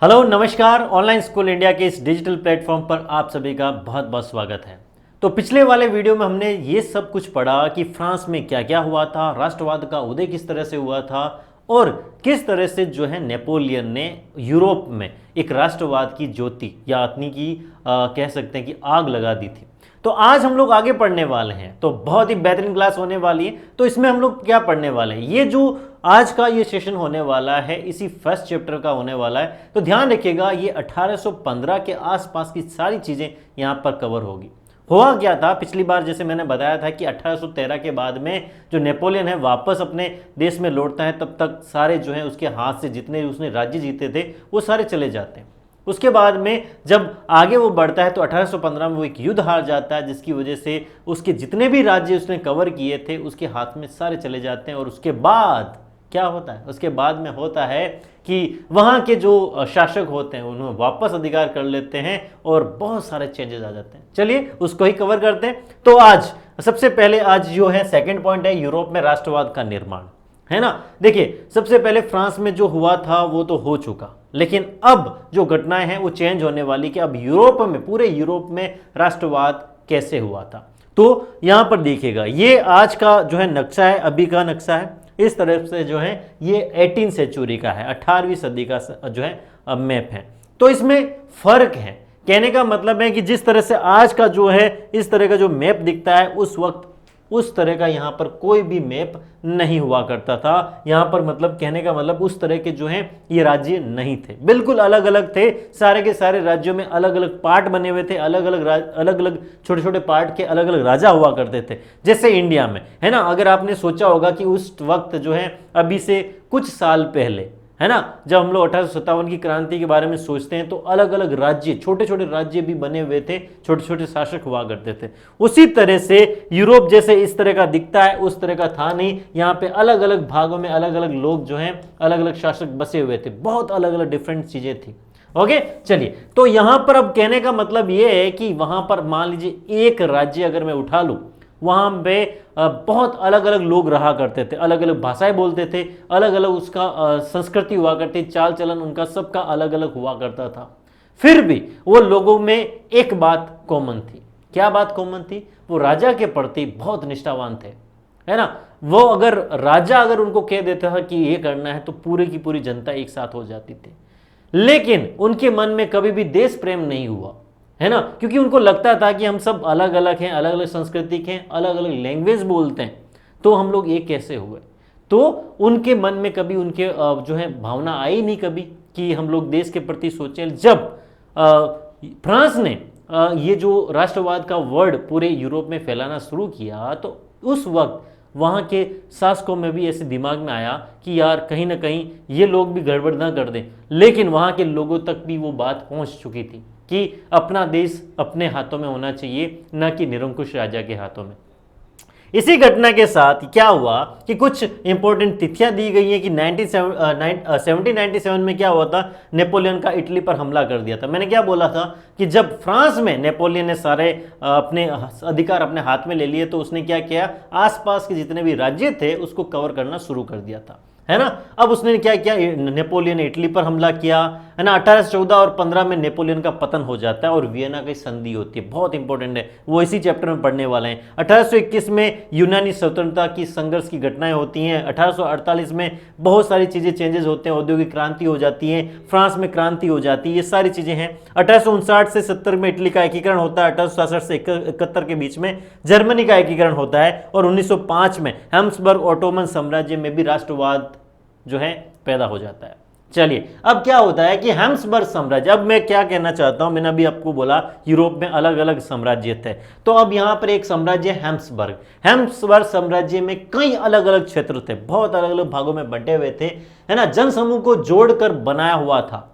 Hello नमस्कार। Online school India के इस डिजिटल प्लेटफॉर्म पर आप सभी का बहुत बहुत स्वागत है। तो पिछले वाले वीडियो में हमने ये सब कुछ पढ़ा कि फ्रांस में क्या क्या हुआ था, राष्ट्रवाद का उदय किस तरह से हुआ था और किस तरह से जो है नेपोलियन ने यूरोप में एक राष्ट्रवाद की ज्योति या अपनी की कह सकते हैं कि आग लगा दी थी। तो आज हम लोग आगे पढ़ने वाले हैं, तो बहुत ही बेहतरीन क्लास होने वाली है। तो इसमें हम लोग क्या पढ़ने वाले हैं, ये जो आज का ये सेशन होने वाला है इसी फर्स्ट चैप्टर का होने वाला है। तो ध्यान रखिएगा, ये 1815 के आसपास की सारी चीज़ें यहाँ पर कवर होगी। हुआ क्या था पिछली बार, जैसे मैंने बताया था कि 1813 के बाद में जो नेपोलियन है वापस अपने देश में लौटता है, तब तक सारे जो है उसके हाथ से जितने उसने राज्य जीते थे वो सारे चले जाते हैं। उसके बाद में जब आगे वो बढ़ता है तो 1815 में वो एक युद्ध हार जाता है, जिसकी वजह से उसके जितने भी राज्य उसने कवर किए थे उसके हाथ में सारे चले जाते हैं। और उसके बाद क्या होता है, उसके बाद में होता है कि वहाँ के जो शासक होते हैं उन्हें वापस अधिकार कर लेते हैं और बहुत सारे चेंजेस आ जाते हैं। चलिए उसको ही कवर करते हैं। तो आज सबसे पहले आज जो है सेकंड पॉइंट है यूरोप में राष्ट्रवाद का निर्माण, है ना। देखिए सबसे पहले फ्रांस में जो हुआ था वो तो हो चुका, लेकिन अब जो घटनाएं हैं वो चेंज होने वाली कि अब यूरोप में, पूरे यूरोप में राष्ट्रवाद कैसे हुआ था। तो यहां पर देखिएगा, ये आज का जो है नक्शा है, अभी का नक्शा है। इस तरफ से जो है ये 18वीं सेंचुरी का है, 18वीं सदी का जो है मैप है। तो इसमें फर्क है, कहने का मतलब है कि जिस तरह से आज का जो है इस तरह का जो मैप दिखता है, उस वक्त उस तरह का यहाँ पर कोई भी मैप नहीं हुआ करता था। यहाँ पर मतलब कहने का मतलब उस तरह के जो हैं ये राज्य नहीं थे, बिल्कुल अलग अलग थे। सारे के सारे राज्यों में अलग अलग पार्ट बने हुए थे, अलग अलग छोटे छोटे पार्ट के अलग अलग राजा हुआ करते थे। जैसे इंडिया में, है ना, अगर आपने सोचा होगा कि उस वक्त जो है अभी से कुछ साल पहले, है ना, जब हम लोग 1857 की क्रांति के बारे में सोचते हैं तो अलग अलग राज्य, छोटे छोटे राज्य भी बने हुए थे, छोटे छोटे शासक हुआ करते थे। उसी तरह से यूरोप जैसे इस तरह का दिखता है उस तरह का था नहीं। यहाँ पे अलग अलग भागों में अलग अलग लोग जो हैं, अलग अलग शासक बसे हुए थे, बहुत अलग अलग डिफरेंट चीजें थी। ओके चलिए, तो यहां पर अब कहने का मतलब यह है कि वहां पर मान लीजिए एक राज्य अगर मैं उठा लूं, वहाँ पे बहुत अलग अलग लोग रहा करते थे, अलग अलग भाषाएं बोलते थे, अलग अलग उसका संस्कृति हुआ करती, चाल चलन उनका सबका अलग अलग हुआ करता था। फिर भी वो लोगों में एक बात कॉमन थी। क्या बात कॉमन थी? वो राजा के प्रति बहुत निष्ठावान थे, है ना। वो अगर राजा अगर उनको कह देता था कि ये करना है तो पूरी की पूरी जनता एक साथ हो जाती थी। लेकिन उनके मन में कभी भी देश प्रेम नहीं हुआ, है ना, क्योंकि उनको लगता था कि हम सब अलग अलग हैं, अलग अलग संस्कृति के हैं, अलग अलग लैंग्वेज बोलते हैं, तो हम लोग एक कैसे हुए। तो उनके मन में कभी उनके जो है भावना आई नहीं कभी कि हम लोग देश के प्रति सोचें। जब फ्रांस ने ये जो राष्ट्रवाद का वर्ड पूरे यूरोप में फैलाना शुरू किया तो उस वक्त वहाँ के शासकों में भी ऐसे दिमाग में आया कि यार कहीं ना कहीं ये लोग भी गड़बड़ ना कर दें। लेकिन वहाँ के लोगों तक भी वो बात पहुँच चुकी थी कि अपना देश अपने हाथों में होना चाहिए, न कि निरंकुश राजा के हाथों में। इसी घटना के साथ क्या हुआ कि कुछ इंपॉर्टेंट तिथियां दी गई हैं कि 1797 में क्या हुआ था, नेपोलियन का इटली पर हमला कर दिया था। मैंने क्या बोला था कि जब फ्रांस में नेपोलियन ने सारे अपने अधिकार अपने हाथ में ले लिए तो उसने क्या किया, आसपास के जितने भी राज्य थे उसको कवर करना शुरू कर दिया था, है ना। अब उसने क्या किया, नेपोलियन ने इटली पर हमला किया, है ना। 1814 और 15 में नेपोलियन का पतन हो जाता है और वियना की संधि होती है, बहुत इंपॉर्टेंट है, वो इसी चैप्टर में पढ़ने वाले हैं। 1821 में यूनानी स्वतंत्रता की संघर्ष की घटनाएं होती हैं। 1848 में बहुत सारी चीजें चेंजेस होते हैं, औद्योगिक क्रांति हो जाती है, फ्रांस में क्रांति हो जाती है, ये सारी चीजें हैं। 1859 से 70 में इटली का एकीकरण होता है, 1867 से 71 के बीच में जर्मनी का एकीकरण होता है और 1905 में हैब्सबर्ग ऑटोमन साम्राज्य में भी राष्ट्रवाद जो है पैदा हो जाता है। चलिए अब क्या होता है कि हैब्सबर्ग साम्राज्य, अब मैं क्या कहना चाहता हूं, मैंने अभी आपको बोला यूरोप में अलग अलग साम्राज्य थे, तो अब यहां पर एक साम्राज्य हैब्सबर्ग साम्राज्य में कई अलग अलग क्षेत्र थे, बहुत अलग अलग भागों में बंटे हुए थे, है ना, जनसमूह को जोड़कर बनाया हुआ था।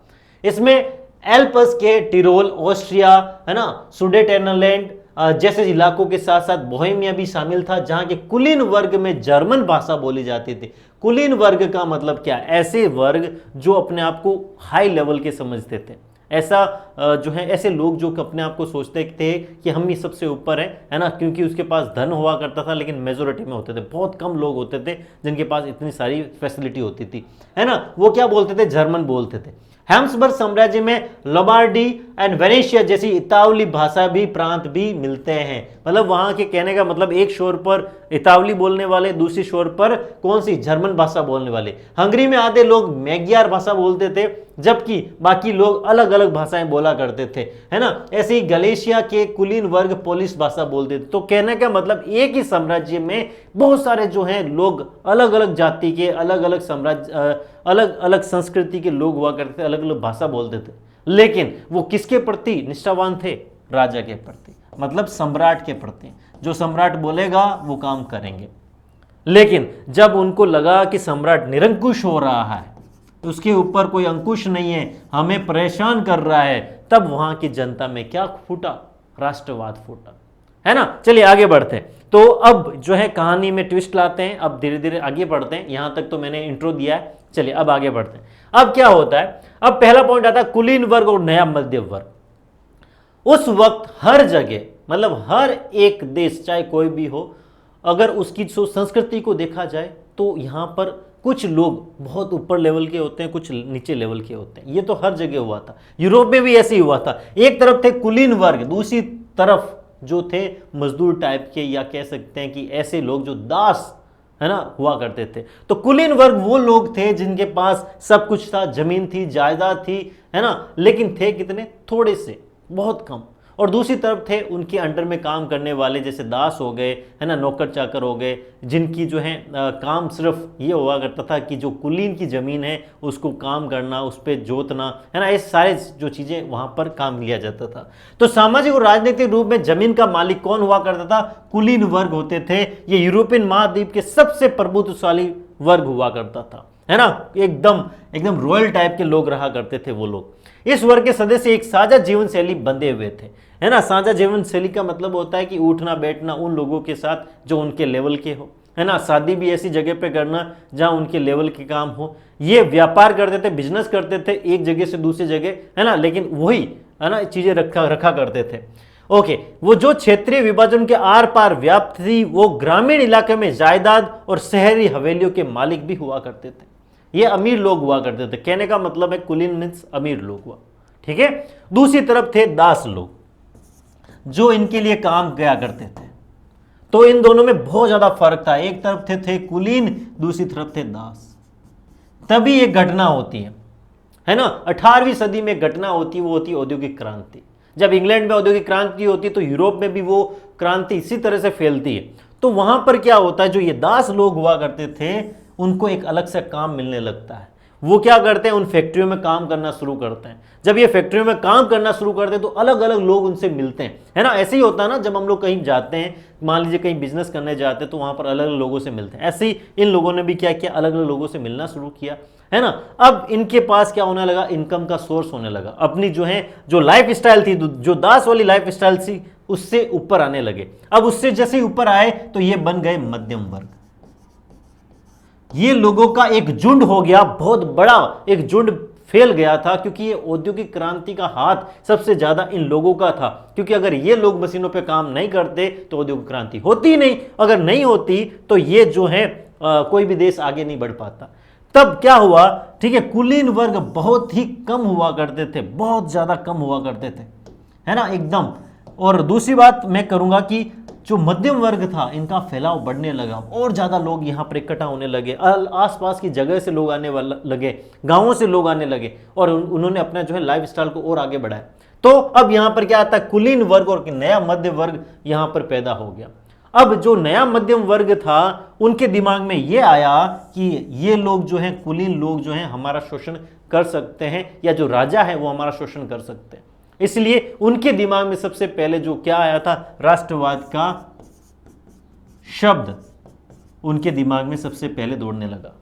इसमें एल्प्स के टिरोल, ऑस्ट्रिया, है ना, सुडेटेनलैंड जैसे इलाकों के साथ साथ बोहेमिया भी शामिल था, जहां के कुलीन वर्ग में जर्मन भाषा बोली जाती थी। कुलीन वर्ग का मतलब क्या, ऐसे वर्ग जो अपने आप को हाई लेवल के समझते थे, ऐसा जो है ऐसे लोग जो अपने आप को सोचते थे कि हम ही सबसे ऊपर हैं, है ना, क्योंकि उसके पास धन हुआ करता था लेकिन मेजोरिटी में होते थे, बहुत कम लोग होते थे जिनके पास इतनी सारी फैसिलिटी होती थी, है ना। वो क्या बोलते थे, जर्मन बोलते थे। हैब्सबर्ग साम्राज्य में लोम्बार्डी एंड वेनेशिया जैसी इतावली भाषा भी प्रांत भी मिलते हैं। मतलब वहां के कहने का मतलब एक शोर पर इतावली बोलने वाले, दूसरी शोर पर कौन सी जर्मन भाषा बोलने वाले। हंगरी में आधे लोग मैग्यार भाषा बोलते थे, जबकि बाकी लोग अलग अलग भाषाएं बोला करते थे, है ना। ऐसे ही गलेशिया के कुलीन वर्ग पोलिश भाषा बोलते थे। तो कहने का मतलब एक ही साम्राज्य में बहुत सारे जो हैं लोग अलग अलग जाति के, अलग अलग साम्राज्य, अलग अलग संस्कृति के लोग हुआ करते थे, अलग अलग भाषा बोलते थे, लेकिन वो किसके प्रति निष्ठावान थे? राजा के प्रति, मतलब सम्राट के प्रति। जो सम्राट बोलेगा वो काम करेंगे। लेकिन जब उनको लगा कि सम्राट निरंकुश हो रहा है, उसके ऊपर कोई अंकुश नहीं है, हमें परेशान कर रहा है, तब वहां की जनता में क्या फूटा? राष्ट्रवाद फूटा, है ना। चलिए आगे बढ़ते हैं। तो अब जो है कहानी में ट्विस्ट लाते हैं, अब धीरे धीरे आगे बढ़ते हैं। यहां तक तो मैंने इंट्रो दिया है, चलिए अब आगे बढ़ते हैं। अब क्या होता है? अब पहला पॉइंट आता है कुलीन वर्ग और नया मध्यम वर्ग। उस वक्त हर जगह, मतलब हर एक देश चाहे कोई भी हो, अगर उसकी संस्कृति को देखा जाए तो यहां पर कुछ लोग बहुत ऊपर लेवल के होते हैं, कुछ नीचे लेवल के होते हैं। ये तो हर जगह हुआ था, यूरोप में भी ऐसे ही हुआ था। एक तरफ थे कुलीन वर्ग, दूसरी तरफ जो थे मजदूर टाइप के, या कह सकते हैं कि ऐसे लोग जो दास, है ना, हुआ करते थे। तो कुलीन वर्ग वो लोग थे जिनके पास सब कुछ था, जमीन थी, जायदाद थी, है ना, लेकिन थे कितने? थोड़े से, बहुत कम। और दूसरी तरफ थे उनके अंडर में काम करने वाले, जैसे दास हो गए, है ना, नौकर चाकर हो गए, जिनकी जो है काम सिर्फ ये हुआ करता था कि जो कुलीन की ज़मीन है उसको काम करना, उस पर जोतना, है ना, ये सारे जो चीज़ें वहाँ पर काम लिया जाता था। तो सामाजिक और राजनीतिक रूप में ज़मीन का मालिक कौन हुआ करता था? कुलीन वर्ग होते थे। ये यूरोपियन महाद्वीप के सबसे प्रभुत्वशाली वर्ग हुआ करता था, है ना। एकदम एकदम रॉयल टाइप के लोग रहा करते थे वो लोग। इस वर्ग के सदस्य एक साझा जीवन शैली बंधे हुए थे, है ना। साझा जीवन शैली का मतलब होता है कि उठना बैठना उन लोगों के साथ जो उनके लेवल के हो, है ना। शादी भी ऐसी जगह पे करना जहां उनके लेवल के काम हो। ये व्यापार करते थे, बिजनेस करते थे एक जगह से दूसरी जगह, है ना, लेकिन वही, है ना, चीजें रखा करते थे। ओके, वो जो क्षेत्रीय विभाजन के आर पार व्याप्त थी, वो ग्रामीण इलाके में जायदाद और शहरी हवेलियों के मालिक भी हुआ करते थे। ये अमीर लोग हुआ करते थे। कहने का मतलब है कुलीन मीन्स अमीर लोग हुआ, ठीक है। दूसरी तरफ थे दास लोग, जो इनके लिए काम किया करते थे। तो इन दोनों में बहुत ज्यादा फर्क था। एक तरफ थे कुलीन, दूसरी तरफ थे दास। तभी एक घटना होती है ना। 18वीं सदी में घटना होती है, वो होती है औद्योगिक क्रांति। जब इंग्लैंड में औद्योगिक क्रांति होती है तो यूरोप में भी वो क्रांति इसी तरह से फैलती है। तो वहां पर क्या होता है, जो ये दास लोग हुआ करते थे उनको एक अलग से काम मिलने लगता है। वो क्या करते हैं? उन फैक्ट्रियों में काम करना शुरू करते हैं। जब ये फैक्ट्रियों में काम करना शुरू करते हैं तो अलग अलग लोग उनसे मिलते हैं, है ना। ऐसे ही होता है ना, जब हम लोग कहीं जाते हैं, मान लीजिए कहीं बिजनेस करने जाते हैं तो वहां पर अलग अलग लोगों से मिलते हैं। ऐसे ही इन लोगों ने भी क्या किया? अलग अलग लोगों से मिलना शुरू किया, है ना। अब इनके पास क्या होने लगा? इनकम का सोर्स होने लगा। अपनी जो है जो लाइफ स्टाइल थी, जो दास वाली लाइफ स्टाइल थी, उससे ऊपर आने लगे। अब उससे जैसे ही ऊपर आए तो ये बन गए मध्यम वर्ग। ये लोगों का एक झुंड हो गया, बहुत बड़ा एक झुंड फैल गया था, क्योंकि ये औद्योगिक क्रांति का हाथ सबसे ज्यादा इन लोगों का था। क्योंकि अगर ये लोग मशीनों पे काम नहीं करते तो औद्योगिक क्रांति होती नहीं। अगर नहीं होती तो ये जो है कोई भी देश आगे नहीं बढ़ पाता। तब क्या हुआ? ठीक है, कुलीन वर्ग बहुत ही कम हुआ करते थे, बहुत ज्यादा कम हुआ करते थे, है ना, एकदम। और दूसरी बात मैं करूंगा कि जो मध्यम वर्ग था इनका फैलाव बढ़ने लगा, और ज्यादा लोग यहाँ पर इकट्ठा होने लगे, आसपास की जगह से लोग आने लगे, गांवों से लोग आने लगे, और उन्होंने अपना जो है लाइफ स्टाइल को और आगे बढ़ाया। तो अब यहाँ पर क्या आता है? कुलीन वर्ग और नया मध्य वर्ग यहाँ पर पैदा हो गया। अब जो नया मध्यम वर्ग था उनके दिमाग में ये आया कि ये लोग जो हैं, कुलीन लोग जो हैं, हमारा शोषण कर सकते हैं, या जो राजा है वो हमारा शोषण कर सकते हैं। इसलिए उनके दिमाग में सबसे पहले जो क्या आया था? राष्ट्रवाद का शब्द उनके दिमाग में सबसे पहले दौड़ने लगा,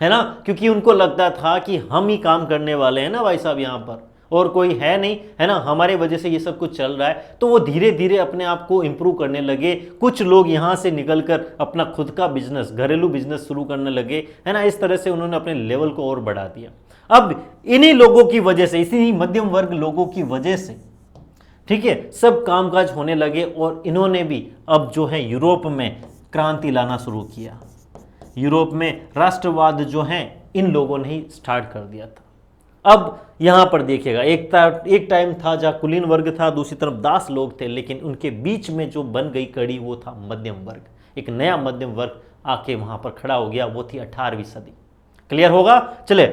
है ना। क्योंकि उनको लगता था कि हम ही काम करने वाले हैं ना भाई साहब, यहां पर और कोई है नहीं, है ना, हमारे वजह से ये सब कुछ चल रहा है। तो वो धीरे धीरे अपने आप को इंप्रूव करने लगे। कुछ लोग यहां से निकलकर अपना खुद का बिजनेस, घरेलू बिजनेस शुरू करने लगे, है ना। इस तरह से उन्होंने अपने लेवल को और बढ़ा दिया। अब इन्हीं लोगों की वजह से, इसी मध्यम वर्ग लोगों की वजह से, ठीक है, सब कामकाज होने लगे, और इन्होंने भी अब जो है यूरोप में क्रांति लाना शुरू किया। यूरोप में राष्ट्रवाद जो है इन लोगों ने ही स्टार्ट कर दिया था। अब यहां पर देखिएगा, एक टाइम था जहां कुलीन वर्ग था, दूसरी तरफ दास लोग थे, लेकिन उनके बीच में जो बन गई कड़ी वो था मध्यम वर्ग। एक नया मध्यम वर्ग आके वहां पर खड़ा हो गया, वो थी 18वीं सदी। क्लियर होगा? चले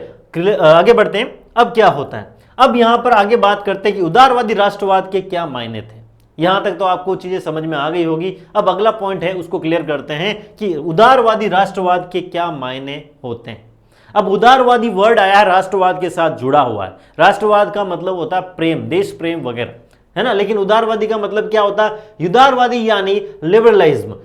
आगे बढ़ते हैं। अब क्या होता है, अब यहां पर आगे बात करते हैं कि उदारवादी राष्ट्रवाद के क्या मायने थे। यहां तक तो आपको चीजें समझ में आ गई होगी। अब अगला पॉइंट है, उसको क्लियर करते हैं कि उदारवादी राष्ट्रवाद के क्या मायने होते हैं। अब उदारवादी वर्ड आया है, राष्ट्रवाद के साथ जुड़ा हुआ है। राष्ट्रवाद का मतलब होता है प्रेम, देश प्रेम वगैरह, है ना। लेकिन उदारवादी का मतलब क्या होता है? उदारवादी यानी लिबरलिज्म।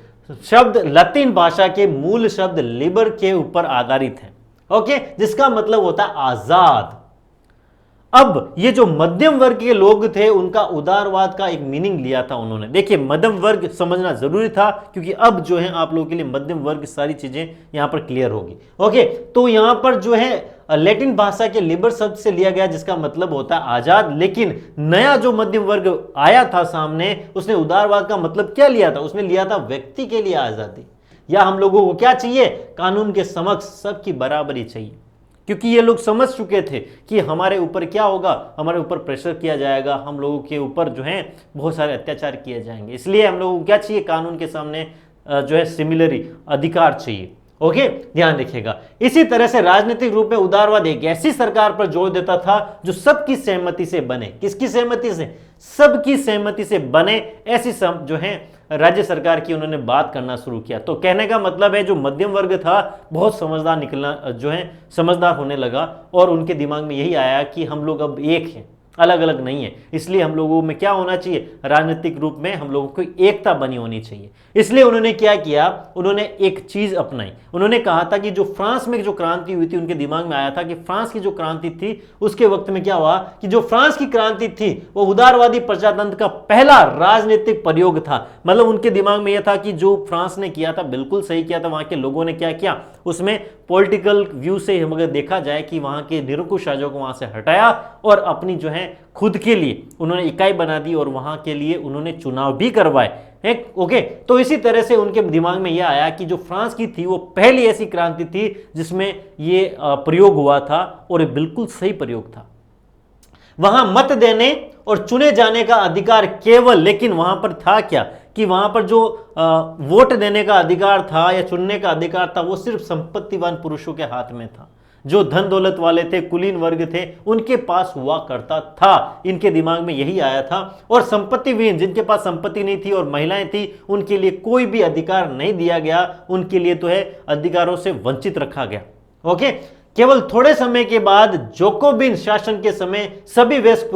शब्द लतीन भाषा के मूल शब्द लिबर के ऊपर आधारित है, ओके, जिसका मतलब होता है आजाद। अब ये जो मध्यम वर्ग के लोग थे, उनका उदारवाद का एक मीनिंग लिया था उन्होंने। देखिए, मध्यम वर्ग समझना जरूरी था, क्योंकि अब जो है आप लोगों के लिए मध्यम वर्ग सारी चीजें यहां पर क्लियर होगी। ओके, तो यहां पर जो है लैटिन भाषा के लिबर शब्द से लिया गया, जिसका मतलब होता है आजाद। लेकिन नया जो मध्यम वर्ग आया था सामने, उसने उदारवाद का मतलब क्या लिया था? उसने लिया था व्यक्ति के लिए आजादी, या हम लोगों को क्या चाहिए? कानून के समक्ष सबकी बराबरी चाहिए। क्योंकि ये लोग समझ चुके थे कि हमारे ऊपर क्या होगा, हमारे ऊपर प्रेशर किया जाएगा, हम लोगों के ऊपर जो है बहुत सारे अत्याचार किए जाएंगे। इसलिए हम लोगों को क्या चाहिए? कानून के सामने जो है सिमिलरी अधिकार चाहिए। ओके, ध्यान रखिएगा। इसी तरह से राजनीतिक रूप में उदारवाद एक ऐसी सरकार पर जोर देता था जो सबकी सहमति से बने। किसकी सहमति से? सबकी सहमति से बने, ऐसी जो है राज्य सरकार की उन्होंने बात करना शुरू किया। तो कहने का मतलब है, जो मध्यम वर्ग था बहुत समझदार निकलना, जो है समझदार होने लगा, और उनके दिमाग में यही आया कि हम लोग अब एक हैं, अलग अलग नहीं है। इसलिए हम लोगों में क्या होना चाहिए? राजनीतिक रूप में हम लोगों को एकता बनी होनी चाहिए। इसलिए उन्होंने क्या किया? उन्होंने एक चीज अपनाई। उन्होंने कहा था कि जो फ्रांस में जो क्रांति हुई थी, उनके दिमाग में आया था कि फ्रांस की जो क्रांति थी, उसके वक्त में क्या हुआ कि जो फ्रांस की क्रांति थी वो उदारवादी प्रजातंत्र का पहला राजनीतिक प्रयोग था। मतलब उनके दिमाग में यह था कि जो फ्रांस ने किया था बिल्कुल सही किया था। वहां के लोगों ने क्या किया? उसमें पॉलिटिकल व्यू से अगर देखा जाए कि वहां के निरंकुश राजाओं को वहां से हटाया और अपनी जो है खुद के लिए उन्होंने इकाई बना दी, और वहां के लिए उन्होंने चुनाव भी करवाए। ओके, तो इसी तरह से उनके दिमाग में यह आया कि जो फ्रांस की थी वो पहली ऐसी क्रांति थी जिसमें ये प्रयोग हुआ था, और ये बिल्कुल सही प्रयोग था। वहां मत देने और चुने जाने का अधिकार केवल, लेकिन वहां पर था क्या कि वहां पर जो वोट देने का अधिकार था या चुनने का अधिकार था, वो सिर्फ संपत्तिवान पुरुषों के हाथ में था। जो धन दौलत वाले थे, कुलीन वर्ग थे, उनके पास हुआ करता था। इनके दिमाग में यही आया था। और संपत्तिहीन, जिनके पास संपत्ति नहीं थी और महिलाएं थी, उनके लिए कोई भी अधिकार नहीं दिया गया। उनके लिए तो है अधिकारों से वंचित रखा गया। ओके, केवल थोड़े समय के बाद जोकोबिन शासन के समय सभी वयस्क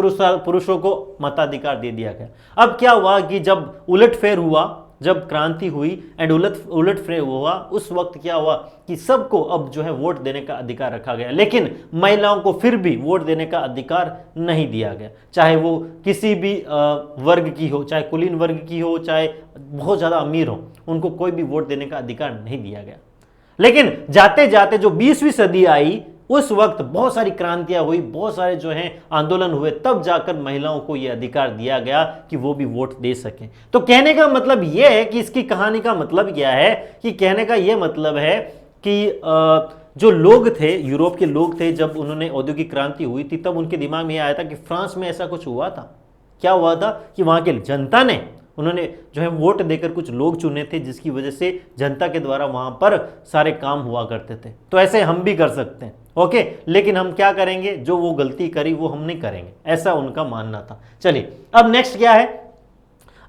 पुरुषों को मताधिकार दे दिया गया। अब क्या हुआ कि जब उलटफेर हुआ, जब क्रांति हुई एंड उलटफेर हुआ, उस वक्त क्या हुआ कि सबको अब जो है वोट देने का अधिकार रखा गया। लेकिन महिलाओं को फिर भी वोट देने का अधिकार नहीं दिया गया, चाहे वो किसी भी वर्ग की हो, चाहे कुलीन वर्ग की हो, चाहे बहुत ज़्यादा अमीर हो, उनको कोई भी वोट देने का अधिकार नहीं दिया गया। लेकिन जाते जाते जो 20वीं सदी आई, उस वक्त बहुत सारी क्रांतियां हुई, बहुत सारे जो हैं आंदोलन हुए, तब जाकर महिलाओं को यह अधिकार दिया गया कि वो भी वोट दे सकें। तो कहने का मतलब यह है कि इसकी कहानी का मतलब क्या है कि कहने का यह मतलब है कि जो लोग थे, यूरोप के लोग थे, जब उन्होंने औद्योगिक क्रांति हुई थी, तब उनके दिमाग में यह आया था कि फ्रांस में ऐसा कुछ हुआ था। क्या हुआ था कि वहां के जनता ने, उन्होंने जो है वोट देकर कुछ लोग चुने थे, जिसकी वजह से जनता के द्वारा वहां पर सारे काम हुआ करते थे। तो ऐसे हम भी कर सकते हैं। ओके, लेकिन हम क्या करेंगे? जो वो गलती करी वो हम नहीं करेंगे, ऐसा उनका मानना था। चलिए, अब नेक्स्ट क्या है?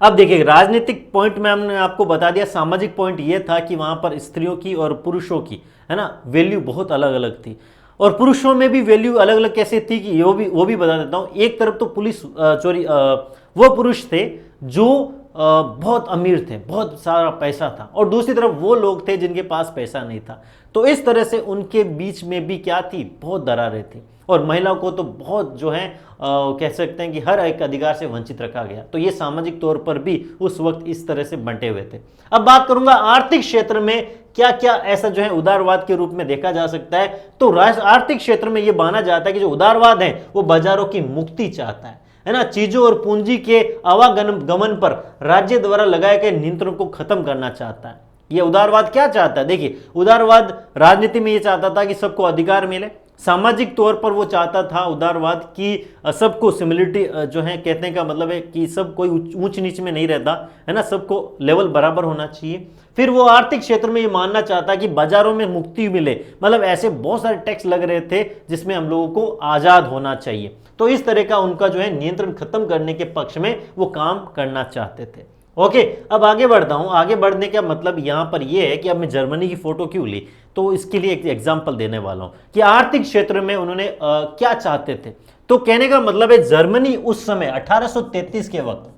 अब देखिए, राजनीतिक पॉइंट में हमने आपको बता दिया। सामाजिक पॉइंट ये था कि वहां पर स्त्रियों की और पुरुषों की, है ना, वैल्यू बहुत अलग अलग थी, और पुरुषों में भी वैल्यू अलग अलग कैसे थी कि वो भी बता देता हूं। एक तरफ तो पुलिस वो पुरुष थे जो बहुत अमीर थे, बहुत सारा पैसा था, और दूसरी तरफ वो लोग थे जिनके पास पैसा नहीं था। तो इस तरह से उनके बीच में भी क्या थी? बहुत दरारें थी। और महिलाओं को तो बहुत जो है कह सकते हैं कि हर एक अधिकार से वंचित रखा गया। तो ये सामाजिक तौर पर भी उस वक्त इस तरह से बंटे हुए थे। अब बात करूंगा आर्थिक क्षेत्र में क्या क्या ऐसा जो है उदारवाद के रूप में देखा जा सकता है। तो आर्थिक क्षेत्र में ये माना जाता है कि जो उदारवाद है वो बाजारों की मुक्ति चाहता है ना, चीजों और पूंजी के आवागमन पर राज्य द्वारा लगाए गए नियंत्रण को खत्म करना चाहता है। यह उदारवाद क्या चाहता है? देखिए, उदारवाद राजनीति में यह चाहता था कि सबको अधिकार मिले, सामाजिक तौर पर वो चाहता था उदारवाद कि सबको सिमिलिटी जो है कहने का मतलब है कि सब कोई ऊंच नीच में नहीं रहता है ना, सबको लेवल बराबर होना चाहिए। फिर वो आर्थिक क्षेत्र में ये मानना चाहता कि बाजारों में मुक्ति मिले, मतलब ऐसे बहुत सारे टैक्स लग रहे थे जिसमें हम लोगों को आज़ाद होना चाहिए। तो इस तरह का उनका जो है नियंत्रण खत्म करने के पक्ष में वो काम करना चाहते थे। ओके, अब आगे बढ़ता हूं। आगे बढ़ने का मतलब यहां पर यह है कि अब मैं जर्मनी की फोटो क्यों ली, तो इसके लिए एक एग्जांपल देने वाला हूं कि आर्थिक क्षेत्र में उन्होंने क्या चाहते थे। तो कहने का मतलब है जर्मनी उस समय 1833 के वक्त,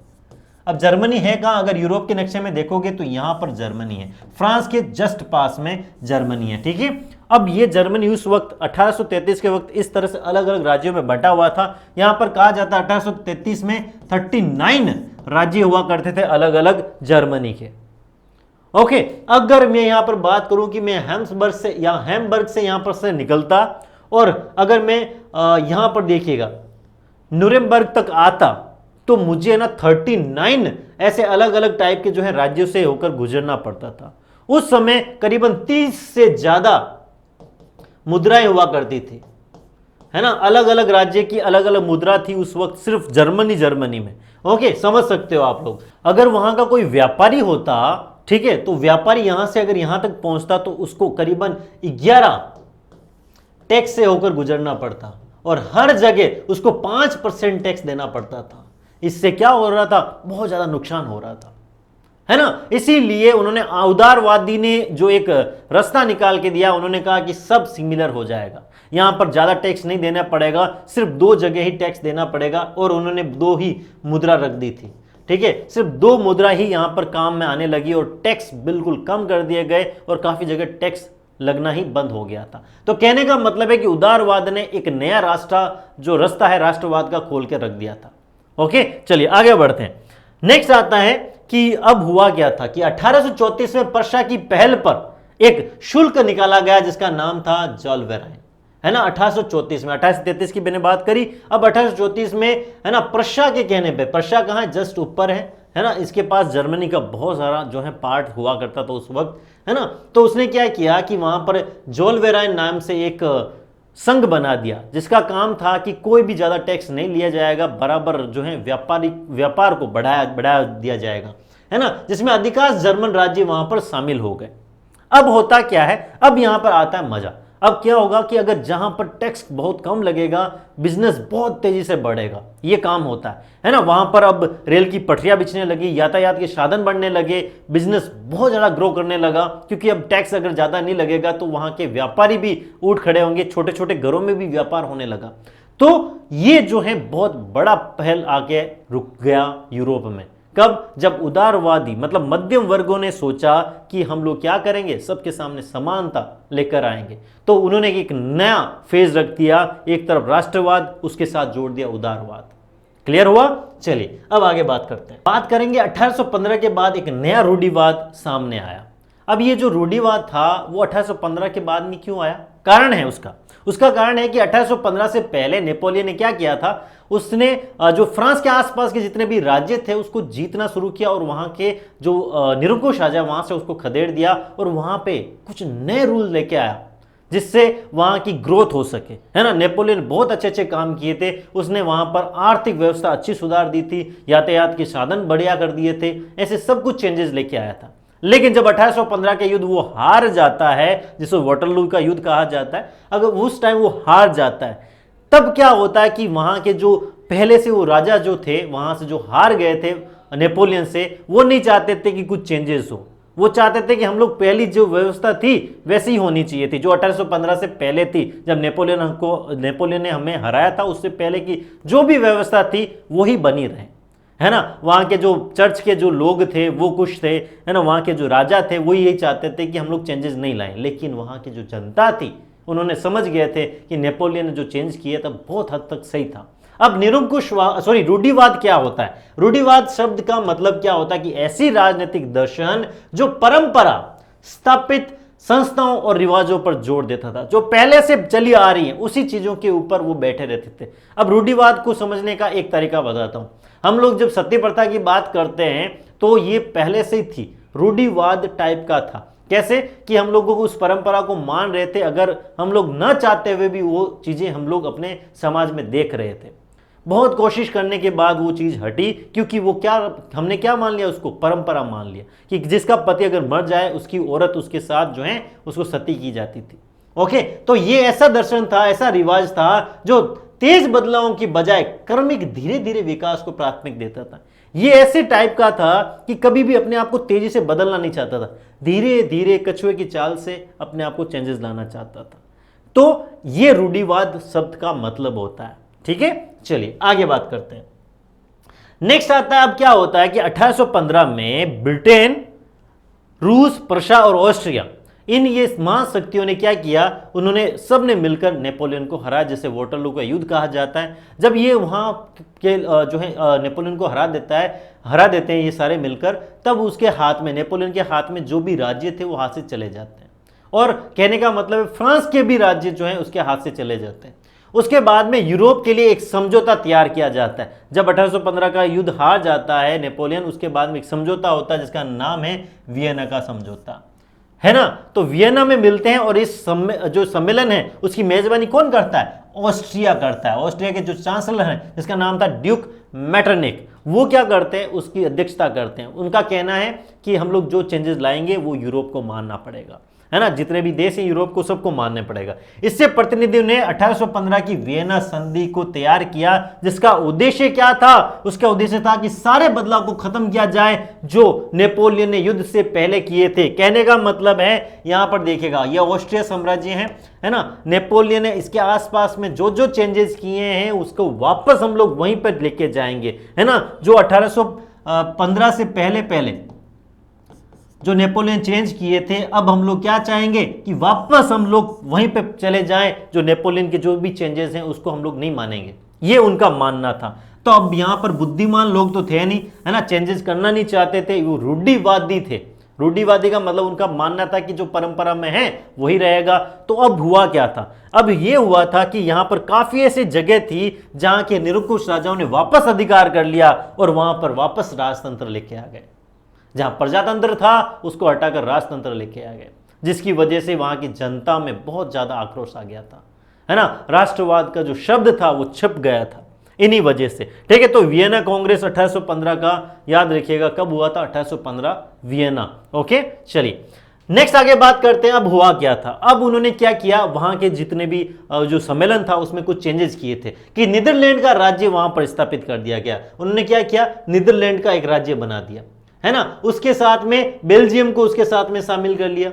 अब जर्मनी है कहां, अगर यूरोप के नक्शे में देखोगे तो यहां पर जर्मनी है, फ्रांस के जस्ट पास में जर्मनी है, ठीक है। अब ये जर्मनी उस वक्त 1833 के वक्त इस तरह से अलग अलग राज्यों में बंटा हुआ था। यहां पर कहा जाता है 1833 में 39 राज्य हुआ करते थे अलग अलग जर्मनी के। ओके, अगर मैं यहां पर बात करूं कि मैं हैम्सबर्ग से या हैम्बर्ग से यहां पर से निकलता और अगर मैं यहां पर देखिएगा न्यूरेमबर्ग तक आता तो मुझे ना 39 ऐसे अलग अलग टाइप के जो है राज्यों से होकर गुजरना पड़ता था। उस समय करीबन 30 से ज्यादा मुद्राएं हुआ करती थी, है ना, अलग अलग राज्य की अलग अलग मुद्रा थी उस वक्त सिर्फ जर्मनी में। ओके, समझ सकते हो आप लोग। अगर वहां का कोई व्यापारी होता, ठीक है, तो व्यापारी यहां से अगर यहां तक पहुंचता तो उसको करीबन 11 टैक्स से होकर गुजरना पड़ता और हर जगह उसको 5% टैक्स देना पड़ता था। इससे क्या हो रहा था, बहुत ज्यादा नुकसान हो रहा था, है ना। इसीलिए उन्होंने उदारवादी ने जो एक रास्ता निकाल के दिया, उन्होंने कहा कि सब सिमिलर हो जाएगा, यहां पर ज्यादा टैक्स नहीं देना पड़ेगा, सिर्फ 2 जगह ही टैक्स देना पड़ेगा। और उन्होंने 2 ही मुद्रा रख दी थी, ठीक है, सिर्फ 2 मुद्रा ही यहां पर काम में आने लगी और टैक्स बिल्कुल कम कर दिए गए और काफी जगह टैक्स लगना ही बंद हो गया था। तो कहने का मतलब है कि उदारवाद ने एक नया रास्ता है राष्ट्रवाद का खोल के रख दिया था। ओके, चलिए आगे बढ़ते हैं। नेक्स्ट आता है कि अब हुआ क्या था कि 1834 में पर्शा की पहल पर एक शुल्क निकाला गया जिसका नाम था जोलवेराइन, है ना। 1834 में, 1833 की मैंने बात करी, अब 1834 में, है ना, पर्शा के कहने पे, पर्शा कहां है, जस्ट ऊपर है ना, इसके पास जर्मनी का बहुत सारा जो है पार्ट हुआ करता था उस वक्त, है ना। तो उसने क्या किया कि वहां पर जोलवेराइन नाम से एक संघ बना दिया जिसका काम था कि कोई भी ज्यादा टैक्स नहीं लिया जाएगा, बराबर जो है व्यापार को बढ़ाया दिया जाएगा, है ना, जिसमें अधिकांश जर्मन राज्य वहां पर शामिल हो गए। अब होता क्या है, अब यहां पर आता है मजा। अब क्या होगा कि अगर जहां पर टैक्स बहुत कम लगेगा बिजनेस बहुत तेजी से बढ़ेगा, ये काम होता है ना। वहां पर अब रेल की पटरियां बिछने लगी, यातायात के साधन बढ़ने लगे, बिजनेस बहुत ज्यादा ग्रो करने लगा, क्योंकि अब टैक्स अगर ज्यादा नहीं लगेगा तो वहां के व्यापारी भी उठ खड़े होंगे, छोटे छोटे घरों में भी व्यापार होने लगा। तो ये जो है बहुत बड़ा पहल आके रुक गया यूरोप में। कब, जब उदारवादी मतलब मध्यम वर्गों ने सोचा कि हम लोग क्या करेंगे, सबके सामने समानता लेकर आएंगे। तो उन्होंने एक नया फेज रख दिया, एक तरफ राष्ट्रवाद, उसके साथ जोड़ दिया उदारवाद। क्लियर हुआ। चलिए अब आगे बात करते हैं। बात करेंगे 1815 के बाद एक नया रूढ़िवाद सामने आया। अब ये जो रूढ़िवाद था वो 1815 के बाद में क्यों आया, कारण है उसका कारण है कि 1815 से पहले नेपोलियन ने क्या किया था, उसने जो फ्रांस के आसपास के जितने भी राज्य थे उसको जीतना शुरू किया और वहां के जो निरंकुश राजा वहां से उसको खदेड़ दिया और वहां पे कुछ नए रूल लेके आया जिससे वहां की ग्रोथ हो सके, है ना। नेपोलियन बहुत अच्छे अच्छे काम किए थे, उसने वहां पर आर्थिक व्यवस्था अच्छी सुधार दी थी, यातायात के साधन बढ़िया कर दिए थे, ऐसे सब कुछ चेंजेस लेके आया था। लेकिन जब 1815 के युद्ध वो हार जाता है, जिसको वाटरलू का युद्ध कहा जाता है, अगर उस टाइम वो हार जाता है तब क्या होता है कि वहां के जो पहले से वो राजा जो थे वहां से जो हार गए थे नेपोलियन से, वो नहीं चाहते थे कि कुछ चेंजेस हो, वो चाहते थे कि हम लोग पहली जो व्यवस्था थी वैसी ही होनी चाहिए थी जो 1815 से पहले थी, जब नेपोलियन ने हमें हराया था, उससे पहले की जो भी व्यवस्था थी वही बनी रहे, है ना। वहां के जो चर्च के जो लोग थे वो खुश थे, है ना, वहां के जो राजा थे वो यही चाहते थे कि हम लोग चेंजेस नहीं लाएं। लेकिन वहां की जो जनता थी उन्होंने समझ गए थे कि नेपोलियन ने जो चेंज किया था बहुत हद तक सही था। अब रूढ़िवाद क्या होता है, रूढ़िवाद शब्द का मतलब क्या होता है कि ऐसी राजनीतिक दर्शन जो परंपरा स्थापित संस्थाओं और रिवाजों पर जोर देता था, जो पहले से चली आ रही है उसी चीजों के ऊपर वो बैठे रहते थे। अब रूढ़िवाद को समझने का एक तरीका बताता हूं। हम लोग जब सती प्रथा की बात करते हैं तो ये पहले से ही थी, रूढ़िवाद टाइप का था कैसे कि हम लोगों को उस परंपरा को मान रहे थे, अगर हम लोग न चाहते हुए भी वो चीज़ें हम लोग अपने समाज में देख रहे थे। बहुत कोशिश करने के बाद वो चीज़ हटी, क्योंकि वो क्या, हमने क्या मान लिया, उसको परंपरा मान लिया कि जिसका पति अगर मर जाए उसकी औरत उसके साथ जो है उसको सती की जाती थी। ओके, तो ये ऐसा दर्शन था, ऐसा रिवाज था जो तेज बदलावों की बजाय क्रमिक धीरे धीरे विकास को प्राथमिक देता था। ये ऐसे टाइप का था कि कभी भी अपने आप को तेजी से बदलना नहीं चाहता था, धीरे धीरे कछुए की चाल से अपने आप को चेंजेस लाना चाहता था। तो ये रूढ़िवाद शब्द का मतलब होता है। ठीक है, चलिए आगे बात करते हैं। नेक्स्ट आता है, अब क्या होता है कि 1815 में ब्रिटेन, रूस, प्रशा और ऑस्ट्रिया, इन ये महाशक्तियों ने क्या किया, उन्होंने सब ने मिलकर नेपोलियन को हराया, जिसे वाटरलू का युद्ध कहा जाता है। जब ये वहां के जो है नेपोलियन को हरा देते हैं ये सारे मिलकर, तब उसके हाथ में, नेपोलियन के हाथ में जो भी राज्य थे वो हाथ से चले जाते हैं, और कहने का मतलब है फ्रांस के भी राज्य जो है उसके हाथ से चले जाते हैं। उसके बाद में यूरोप के लिए एक समझौता तैयार किया जाता है। जब 1815 का युद्ध हार जाता है नेपोलियन, उसके बाद में एक समझौता होता है जिसका नाम है वियना का समझौता, है ना। तो वियना में मिलते हैं, और इस जो सम्मेलन है उसकी मेजबानी कौन करता है, ऑस्ट्रिया करता है। ऑस्ट्रिया के जो चांसलर हैं जिसका नाम था ड्यूक मेटरनिक, वो क्या करते हैं, उसकी अध्यक्षता करते हैं। उनका कहना है कि हम लोग जो चेंजेस लाएंगे वो यूरोप को मानना पड़ेगा, है ना, जितने भी देश हैं यूरोप को सबको मानने पड़ेगा। इससे प्रतिनिधियों ने 1815 की वियना संधि को तैयार किया, जिसका उद्देश्य क्या था, उसका उद्देश्य था कि सारे बदलाव को खत्म किया जाए जो नेपोलियन ने युद्ध से पहले किए थे। कहने का मतलब है, यहां पर देखिएगा, यह ऑस्ट्रिया साम्राज्य है ना, नेपोलियन ने इसके आसपास में जो जो चेंजेस किए हैं उसको वापस हम लोग वहीं पर लेके जाएंगे, है ना। जो 1815 से पहले जो नेपोलियन चेंज किए थे, अब हम लोग क्या चाहेंगे कि वापस हम लोग वहीं पे चले जाएं, जो नेपोलियन के जो भी चेंजेस हैं उसको हम लोग नहीं मानेंगे, ये उनका मानना था। तो अब यहां पर बुद्धिमान लोग तो थे नहीं, है ना, चेंजेस करना नहीं चाहते थे, वो रूढ़िवादी थे। रूढ़िवादी का मतलब उनका मानना था कि जो परंपरा में है वही रहेगा। तो अब हुआ क्या था, अब ये हुआ था कि यहां पर काफी ऐसी जगह थी जहां के निरंकुश राजाओं ने वापस अधिकार कर लिया, और वहां पर वापस राजतंत्र लेके आ गए। जहां प्रजातंत्र था उसको हटाकर राजतंत्र लेके आ गए, जिसकी वजह से वहां की जनता में बहुत ज्यादा आक्रोश आ गया था, है ना। राष्ट्रवाद का जो शब्द था वो छप गया था इन्हीं वजह से। ठीक है, तो वियना कांग्रेस 1815 का याद रखिएगा, कब हुआ था, 1815 वियना। ओके, चलिए नेक्स्ट आगे बात करते हैं। अब हुआ क्या था, अब उन्होंने क्या किया, वहां के जितने भी जो सम्मेलन था उसमें कुछ चेंजेस किए थे कि नीदरलैंड का राज्य वहां पर स्थापित कर दिया गया। उन्होंने क्या किया, नीदरलैंड का एक राज्य बना दिया, है ना। उसके साथ में बेल्जियम को उसके साथ में शामिल कर लिया,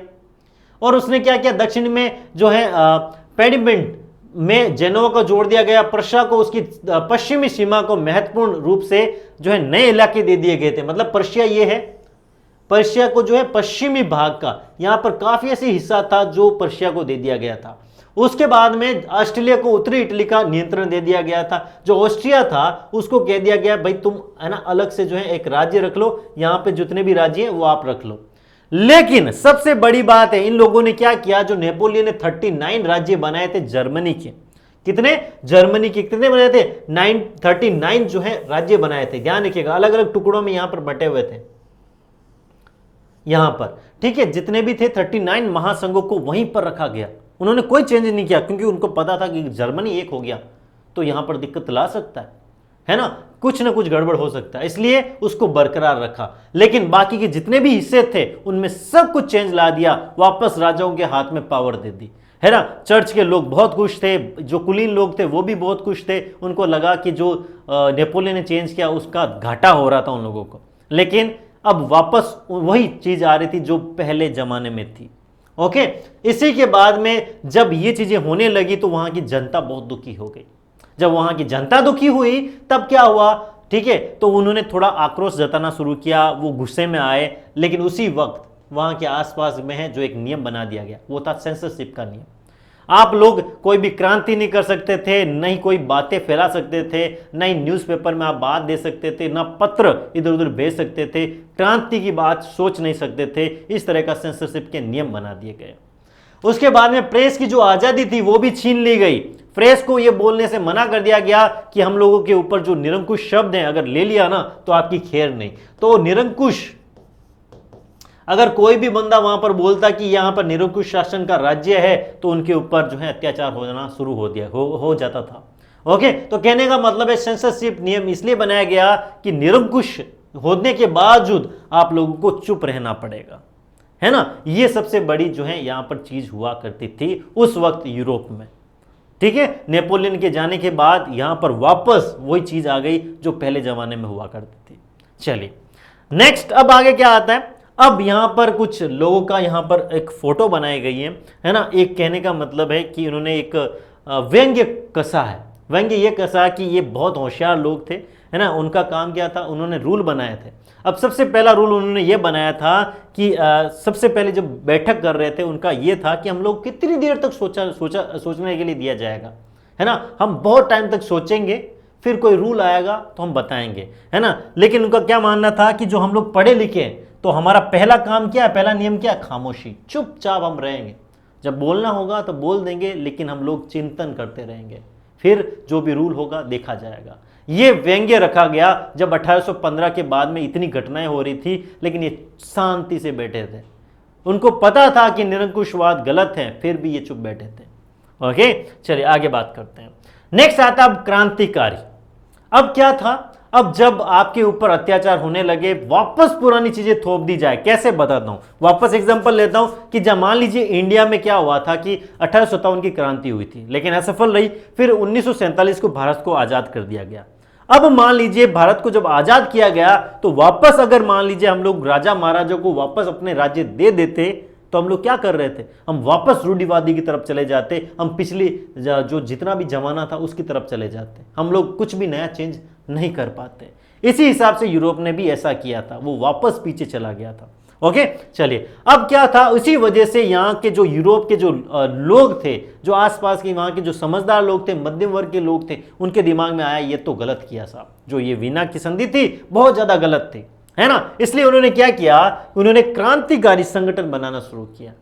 और उसने क्या किया, दक्षिण में जो है पेडिमेंट में जेनोवा को जोड़ दिया गया। प्रशा को उसकी पश्चिमी सीमा को महत्वपूर्ण रूप से जो है नए इलाके दे दिए गए थे। मतलब पर्शिया ये है, पर्शिया को जो है पश्चिमी भाग का, यहां पर काफी ऐसी हिस्सा था जो पर्शिया को दे दिया गया था। उसके बाद में ऑस्ट्रेलिया को उत्तरी इटली का नियंत्रण दे दिया गया था। जो ऑस्ट्रिया था उसको कह दिया गया भाई तुम, है ना, अलग से जो है एक राज्य रख लो, यहां पे जितने भी राज्य हैं वो आप रख लो। लेकिन सबसे बड़ी बात है, इन लोगों ने क्या किया, जो नेपोलियन ने 39 राज्य बनाए थे जर्मनी के, कितने, जर्मनी के कितने बनाए थे, 39 जो है राज्य बनाए थे। ध्यान रखिएगा, अलग अलग टुकड़ों में यहां पर बटे हुए थे यहां पर। ठीक है, जितने भी थे 39 महासंघों को वहीं पर रखा गया। उन्होंने कोई चेंज नहीं किया, क्योंकि उनको पता था कि जर्मनी एक हो गया तो यहां पर दिक्कत ला सकता है ना, कुछ ना कुछ गड़बड़ हो सकता है, इसलिए उसको बरकरार रखा। लेकिन बाकी के जितने भी हिस्से थे उनमें सब कुछ चेंज ला दिया, वापस राजाओं के हाथ में पावर दे दी, है ना। चर्च के लोग बहुत खुश थे, जो कुलीन लोग थे वो भी बहुत खुश थे। उनको लगा कि जो नेपोलियन ने चेंज किया उसका घाटा हो रहा था उन लोगों को, लेकिन अब वापस वही चीज आ रही थी जो पहले जमाने में थी। ओके, इसी के बाद में जब ये चीजें होने लगी तो वहां की जनता बहुत दुखी हो गई। जब वहां की जनता दुखी हुई तब क्या हुआ, ठीक है, तो उन्होंने थोड़ा आक्रोश जताना शुरू किया, वो गुस्से में आए। लेकिन उसी वक्त वहां के आसपास में है जो एक नियम बना दिया गया, वो था सेंसरशिप का नियम। आप लोग कोई भी क्रांति नहीं कर सकते थे, नहीं कोई बातें फैला सकते थे, नहीं न्यूज़पेपर में आप बात दे सकते थे, ना पत्र इधर उधर भेज सकते थे, क्रांति की बात सोच नहीं सकते थे। इस तरह का सेंसरशिप के नियम बना दिए गए। उसके बाद में प्रेस की जो आज़ादी थी वो भी छीन ली गई। प्रेस को यह बोलने से मना कर दिया गया कि हम लोगों के ऊपर जो निरंकुश शब्द हैं अगर ले लिया ना तो आपकी खैर नहीं। तो निरंकुश अगर कोई भी बंदा वहां पर बोलता कि यहाँ पर निरंकुश शासन का राज्य है तो उनके ऊपर जो है अत्याचार होना शुरू हो जाता था। ओके, तो कहने का मतलब है सेंसरशिप नियम इसलिए बनाया गया कि निरंकुश होने के बावजूद आप लोगों को चुप रहना पड़ेगा, है ना। ये सबसे बड़ी जो है यहां पर चीज हुआ करती थी उस वक्त यूरोप में। ठीक है, नेपोलियन के जाने के बाद यहां पर वापस वही चीज आ गई जो पहले जमाने में हुआ करती थी। चलिए नेक्स्ट, अब आगे क्या आता है। अब यहां पर कुछ लोगों का यहां पर एक फोटो बनाई गई है ना। एक कहने का मतलब है कि उन्होंने एक व्यंग्य कसा है। व्यंग्य ये कसा कि ये बहुत होशियार लोग थे, है ना। उनका काम क्या था, उन्होंने रूल बनाए थे। अब सबसे पहला रूल उन्होंने ये बनाया था कि सबसे पहले जब बैठक कर रहे थे उनका ये था कि हम लोग कितनी देर तक सोचने के लिए दिया जाएगा, है ना। हम बहुत टाइम तक सोचेंगे, फिर कोई रूल आएगा तो हम बताएंगे, है ना। लेकिन उनका क्या मानना था कि जो हम लोग पढ़े लिखे हैं तो हमारा पहला काम क्या है, पहला नियम क्या है, खामोशी, चुपचाप हम रहेंगे। जब बोलना होगा तो बोल देंगे, लेकिन हम लोग चिंतन करते रहेंगे, फिर जो भी रूल होगा देखा जाएगा। ये व्यंग्य रखा गया जब 1815 के बाद में इतनी घटनाएं हो रही थी, लेकिन ये शांति से बैठे थे। उनको पता था कि निरंकुशवाद गलत है, फिर भी ये चुप बैठे थे। ओके, चलिए आगे बात करते हैं। नेक्स्ट आता अब क्रांतिकारी। अब क्या था, अब जब आपके ऊपर अत्याचार होने लगे, वापस पुरानी चीजें थोप दी जाए। कैसे बताता हूं, वापस एग्जांपल लेता हूं कि जब मान लीजिए इंडिया में क्या हुआ था कि 1857 की क्रांति हुई थी, लेकिन असफल रही। फिर 1947 को भारत को आजाद कर दिया गया। अब मान लीजिए भारत को जब आजाद किया गया तो वापस अगर मान लीजिए हम लोग राजा महाराजा को वापस अपने राज्य दे देते तो हम लोग क्या कर रहे थे, हम वापस रूढ़िवादी की तरफ चले जाते। हम पिछली जो जितना भी जमाना था उसकी तरफ चले जाते। हम लोग कुछ भी नया चेंज नहीं कर पाते। इसी हिसाब से यूरोप ने भी ऐसा किया था, वो वापस पीछे चला गया था। ओके, चलिए अब क्या था, उसी वजह से यहाँ के जो यूरोप के जो लोग थे, जो आसपास के वहाँ के जो समझदार लोग थे, मध्यम वर्ग के लोग थे, उनके दिमाग में आया ये तो गलत किया साहब, जो ये वीना की संधि थी बहुत ज़्यादा गलत थी, है ना। इसलिए उन्होंने क्या किया, उन्होंने क्रांतिकारी संगठन बनाना शुरू किया।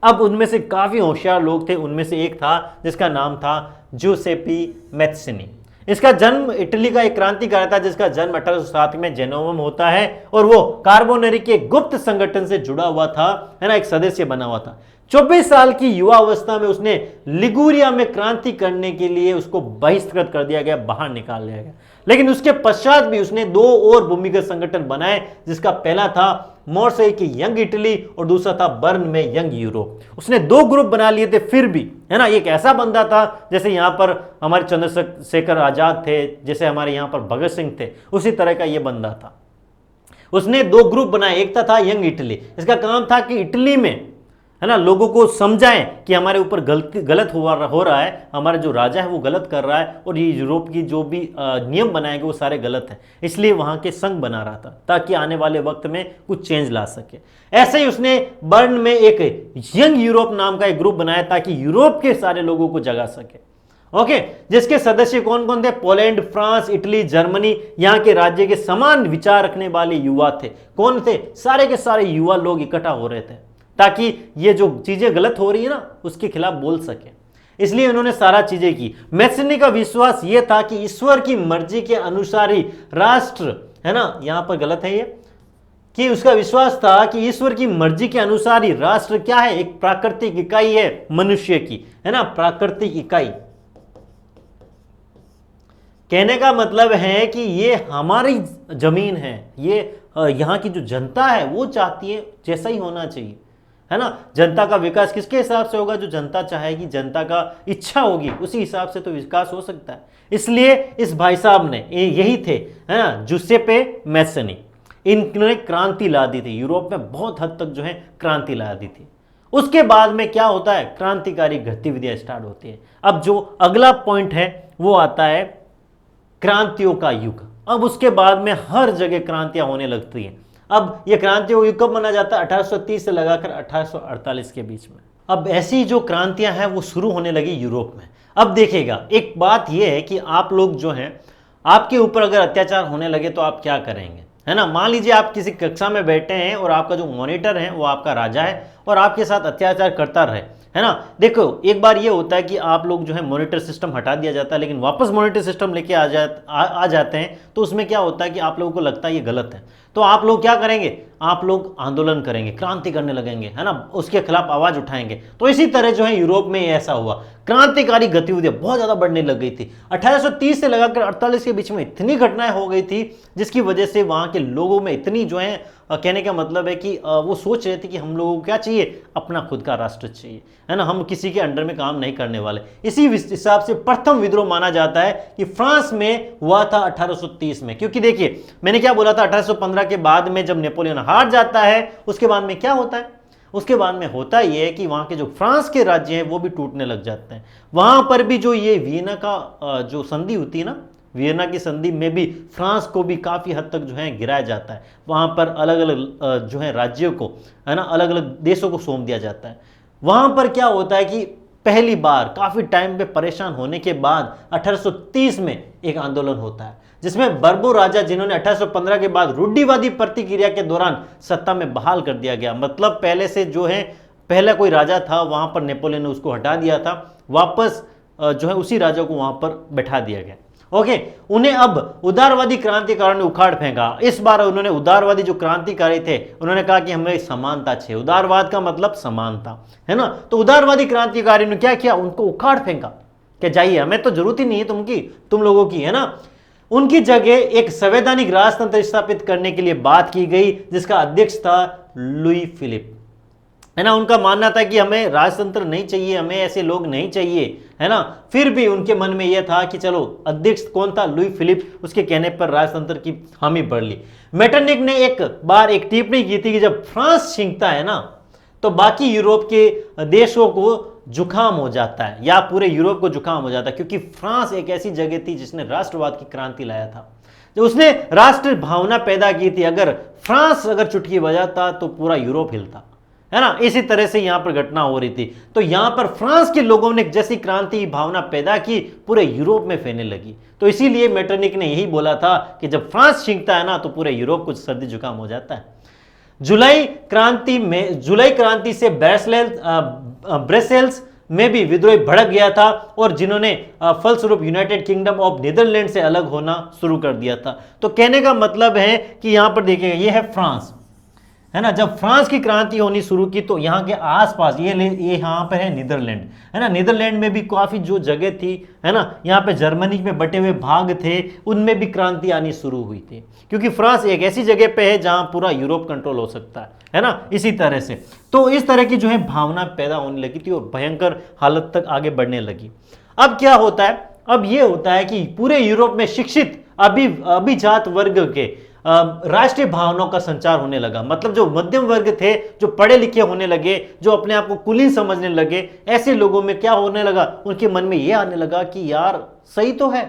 अब उनमें से काफ़ी होशियार लोग थे। उनमें से एक था जिसका नाम था जूसेपी मैत्सिनी। इसका जन्म, इटली का एक क्रांतिकारी था जिसका जन्म 1807 में जेनोवा में होता है, और वो कार्बोनेरी के गुप्त संगठन से जुड़ा हुआ था, है ना, एक सदस्य बना हुआ था। 24 साल की युवा अवस्था में उसने लिगुरिया में क्रांति करने के लिए उसको बहिष्कृत कर दिया गया, बाहर निकाल दिया गया। लेकिन उसके पश्चात भी उसने 2 और भूमिगत संगठन बनाए, जिसका पहला था मोर्से की यंग इटली और दूसरा था बर्न में यंग यूरोप। उसने 2 ग्रुप बना लिए थे फिर भी, है ना। एक ऐसा बंदा था जैसे यहाँ पर हमारे चंद्रशेखर आजाद थे, जैसे हमारे यहाँ पर भगत सिंह थे, उसी तरह का ये बंदा था। उसने 2 ग्रुप बनाए, एक था यंग इटली। इसका काम था कि इटली में, है ना, लोगों को समझाएं कि हमारे ऊपर गलत हो रहा है, हमारा जो राजा है वो गलत कर रहा है, और ये यूरोप की जो भी नियम बनाए गए वो सारे गलत हैं। इसलिए वहाँ के संघ बना रहा था ताकि आने वाले वक्त में कुछ चेंज ला सके। ऐसे ही उसने बर्न में एक यंग यूरोप नाम का एक ग्रुप बनाया ताकि यूरोप के सारे लोगों को जगा सके। ओके, जिसके सदस्य कौन कौन थे, पोलैंड, फ्रांस, इटली, जर्मनी, यहाँ के राज्य के समान विचार रखने वाले युवा थे। कौन थे, सारे के सारे युवा लोग इकट्ठा हो रहे थे ताकि ये जो चीजें गलत हो रही है ना उसके खिलाफ बोल सके। इसलिए उन्होंने सारा चीजें की। मैत्सिनी का विश्वास यह था कि ईश्वर की मर्जी के अनुसार ही राष्ट्र, है ना, यहां पर गलत है ये, कि उसका विश्वास था कि ईश्वर की मर्जी के अनुसार ही राष्ट्र क्या है, एक प्राकृतिक इकाई है मनुष्य की, है ना, प्राकृतिक इकाई। कहने का मतलब है कि ये हमारी जमीन है, ये यहाँ की जो जनता है वो चाहती है जैसा ही होना चाहिए, है ना। जनता का विकास किसके हिसाब से होगा, जो जनता चाहेगी, जनता का इच्छा होगी, उसी हिसाब से तो विकास हो सकता है। इसलिए इस भाई साहब ने, यही थे, है ना, जूसेपे मैत्सिनी, इन्होंने क्रांति ला दी थी। यूरोप में बहुत हद तक जो है क्रांति ला दी थी। उसके बाद में क्या होता है, क्रांतिकारी गतिविधियां स्टार्ट होती है। अब जो अगला पॉइंट है वो आता है क्रांतियों का युग। अब उसके बाद में हर जगह क्रांतियां होने लगती हैं। अब यह क्रांतियों का युग कब माना जाता है, 1830 से लगाकर 1848 के बीच में। अब ऐसी जो क्रांतियां हैं वो शुरू होने लगी यूरोप में। अब देखिएगा, एक बात यह है कि आप लोग जो हैं, आपके ऊपर अगर अत्याचार होने लगे तो आप क्या करेंगे, है ना। मान लीजिए आप किसी कक्षा में बैठे हैं और आपका जो मॉनिटर है वो आपका राजा है, और आपके साथ अत्याचार करता रहे, है ना। देखो एक बार ये होता है कि आप लोग जो है मॉनिटर सिस्टम हटा दिया जाता है, लेकिन वापस मॉनिटर सिस्टम लेके आ जाते हैं, तो उसमें क्या होता है कि आप लोगों को लगता है ये गलत है, तो आप लोग क्या करेंगे, आप लोग आंदोलन करेंगे, क्रांति करने लगेंगे, है ना, उसके खिलाफ आवाज उठाएंगे। तो इसी तरह जो है यूरोप में ऐसा हुआ, क्रांतिकारी गतिविधियां बहुत ज्यादा बढ़ने लग गई थी। 1830 से लगाकर 48 के बीच में इतनी घटनाएं हो गई थी, जिसकी वजह से वहां के लोगों में इतनी जो है कहने का मतलब है कि वो सोच रहे थे कि हम लोगों को क्या चाहिए, अपना खुद का राष्ट्र चाहिए, है ना, हम किसी के अंडर में काम नहीं करने वाले। इसी हिसाब से प्रथम विद्रोह माना जाता है कि फ्रांस में हुआ था 1830 में, क्योंकि देखिए मैंने क्या बोला था, 1815 के बाद में जब नेपोलियन हार जाता है, उसके बाद में क्या होता है, उसके बाद में होता यह है कि वहां के जो फ्रांस के राज्य हैं वो भी टूटने लग जाते हैं। वहां पर भी जो ये वियना का जो संधि होती है ना, वियना की संधि में भी फ्रांस को भी काफ़ी हद तक जो है गिराया जाता है। वहाँ पर अलग अलग जो है राज्यों को, है ना, अलग अलग देशों को सौंप दिया जाता है। वहाँ पर क्या होता है कि पहली बार काफ़ी टाइम पे परेशान होने के बाद 1830 में एक आंदोलन होता है, जिसमें बर्बो राजा, जिन्होंने 1815 के बाद रूढ़िवादी प्रतिक्रिया के दौरान सत्ता में बहाल कर दिया गया, मतलब पहले से जो है पहला कोई राजा था वहाँ पर नेपोलियन ने उसको हटा दिया था, वापस जो है उसी राजा को वहाँ पर बैठा दिया गया। ओके, उन्हें अब उदारवादी क्रांतिकारियों ने उखाड़ फेंका। इस बार उन्होंने उदारवादी जो क्रांतिकारी थे उन्होंने कहा कि हमें समानता चाहिए, उदारवाद का मतलब समानता, है ना। तो उदारवादी क्रांतिकारियों ने क्या किया, उनको उखाड़ फेंका कि जाइए, हमें तो जरूरत ही नहीं है तुम लोगों की, है ना। उनकी जगह एक संवैधानिक राजतंत्र स्थापित करने के लिए बात की गई, जिसका अध्यक्ष था लुई फिलिप, है ना। उनका मानना था कि हमें राजतंत्र नहीं चाहिए, हमें ऐसे लोग नहीं चाहिए, है ना। फिर भी उनके मन में यह था कि चलो, अध्यक्ष कौन था, लुई फिलिप, उसके कहने पर राजतंत्र की हामी भर ली। मेटरनिक ने एक बार एक टिप्पणी की थी कि जब फ्रांस छींकता है ना, तो बाकी यूरोप के देशों को जुकाम हो जाता है, या पूरे यूरोप को जुकाम हो जाता है, क्योंकि फ्रांस एक ऐसी जगह थी जिसने राष्ट्रवाद की क्रांति लाया था, जो उसने राष्ट्र भावना पैदा की थी। अगर फ्रांस अगर चुटकी बजाता तो पूरा यूरोप हिलता, है ना। इसी तरह से यहां पर घटना हो रही थी। तो यहां पर फ्रांस के लोगों ने जैसी क्रांति भावना पैदा की, पूरे यूरोप में फैलने लगी। तो इसीलिए मेटरनिक ने यही बोला था कि जब फ्रांस छींकता है ना, तो पूरे यूरोप को सर्दी जुकाम हो जाता है। जुलाई क्रांति से ब्रसेल्स में भी विद्रोह भड़क गया था, और जिन्होंने फलस्वरूप यूनाइटेड किंगडम ऑफ नीदरलैंड से अलग होना शुरू कर दिया था। तो कहने का मतलब है कि यहां पर देखिएगा, ये है फ्रांस, है ना। जब फ्रांस की क्रांति होनी शुरू की, तो यहाँ के आसपास ये यहाँ पे है नीदरलैंड, है ना। नीदरलैंड में भी काफ़ी जो जगह थी, है ना, यहाँ पे जर्मनी में बटे हुए भाग थे, उनमें भी क्रांति आनी शुरू हुई थी, क्योंकि फ्रांस एक ऐसी जगह पे है जहाँ पूरा यूरोप कंट्रोल हो सकता है ना। इसी तरह से तो इस तरह की जो है भावना पैदा होने लगी थी, और भयंकर हालत तक आगे बढ़ने लगी। अब क्या होता है, अब ये होता है कि पूरे यूरोप में शिक्षित अभिजात वर्ग के राष्ट्रीय भावनाओं का संचार होने लगा। मतलब जो मध्यम वर्ग थे, जो पढ़े लिखे होने लगे, जो अपने आप को कुलीन समझने लगे, ऐसे लोगों में क्या होने लगा, उनके मन में यह आने लगा कि यार सही तो है,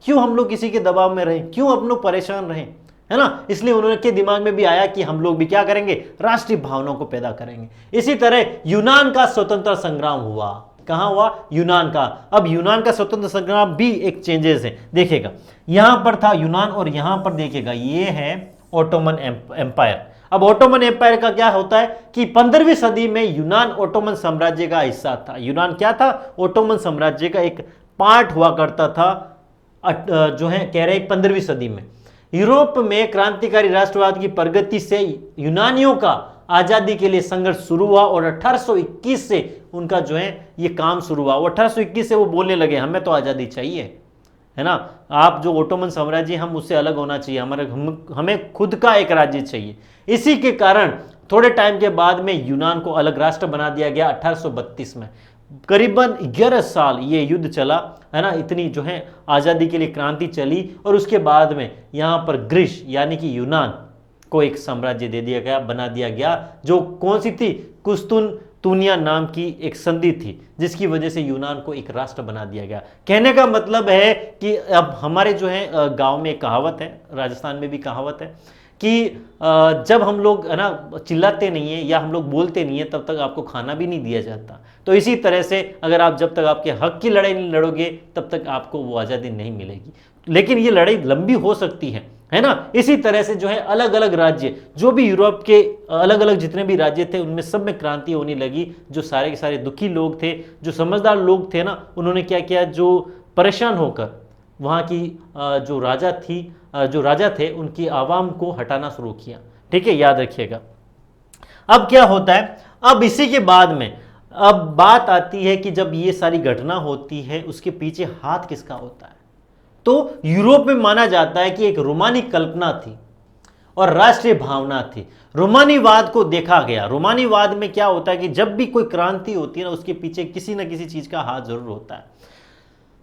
क्यों हम लोग किसी के दबाव में रहें, क्यों हम लोग परेशान रहें, है ना। इसलिए उनके दिमाग में भी आया कि हम लोग भी क्या करेंगे, राष्ट्रीय भावनाओं को पैदा करेंगे। इसी तरह यूनान का स्वतंत्रता संग्राम हुआ। कहां हुआ, यूनान का। अब यूनान का स्वतंत्र संग्राम भी एक चेंजेस है, देखिएगा यहां पर था यूनान, और यहां पर देखिएगा ये है ओटोमन एम्पायर। अब ओटोमन एम्पायर का क्या होता है कि 15वीं सदी में यूनान ओटोमन साम्राज्य का हिस्सा था। यूनान क्या था, ओटोमन साम्राज्य का एक पार्ट हुआ करता था, जो है कह रहे 15वीं सदी में। यूरोप में क्रांतिकारी राष्ट्रवाद की प्रगति से यूनानियों का आजादी के लिए संघर्ष शुरू हुआ, और 1821 से उनका जो है ये काम शुरू हुआ। 1821 से वो बोलने लगे हमें तो आजादी चाहिए, है ना। आप जो ओटोमन साम्राज्य, हम उससे अलग होना चाहिए, हमें खुद का एक राज्य चाहिए। इसी के कारण थोड़े टाइम के बाद में यूनान को अलग राष्ट्र बना दिया गया 1832 में। करीबन 11 साल ये युद्ध चला, है ना, इतनी जो है आज़ादी के लिए क्रांति चली, और उसके बाद में यहाँ पर ग्रीस यानी कि यूनान को एक साम्राज्य दे दिया गया, बना दिया गया, जो कौन सी थी, कुस्तुनतुनिया नाम की एक संधि थी, जिसकी वजह से यूनान को एक राष्ट्र बना दिया गया। कहने का मतलब है कि अब हमारे जो है गांव में एक कहावत है, राजस्थान में भी कहावत है कि जब हम लोग, है ना, चिल्लाते नहीं है या हम लोग बोलते नहीं है, तब तक आपको खाना भी नहीं दिया जाता। तो इसी तरह से अगर आप जब तक आपके हक की लड़ाई नहीं लड़ोगे, तब तक आपको वो आज़ादी नहीं मिलेगी। लेकिन ये लड़ाई लंबी हो सकती है, है ना। इसी तरह से जो है अलग अलग राज्य, जो भी यूरोप के अलग अलग जितने भी राज्य थे, उनमें सब में क्रांति होने लगी। जो सारे के सारे दुखी लोग थे, जो समझदार लोग थे ना, उन्होंने क्या किया, जो परेशान होकर वहाँ की जो राजा थे उनकी आवाम को हटाना शुरू किया। ठीक है, याद रखिएगा। अब क्या होता है, अब इसी के बाद में अब बात आती है कि जब ये सारी घटना होती है, उसके पीछे हाथ किसका होता है। तो यूरोप में माना जाता है कि एक रोमानी कल्पना थी और राष्ट्रीय भावना थी। रोमानीवाद को देखा गया। रोमानीवाद में क्या होता है कि जब भी कोई क्रांति होती है ना, उसके पीछे किसी ना किसी चीज का हाथ जरूर होता है।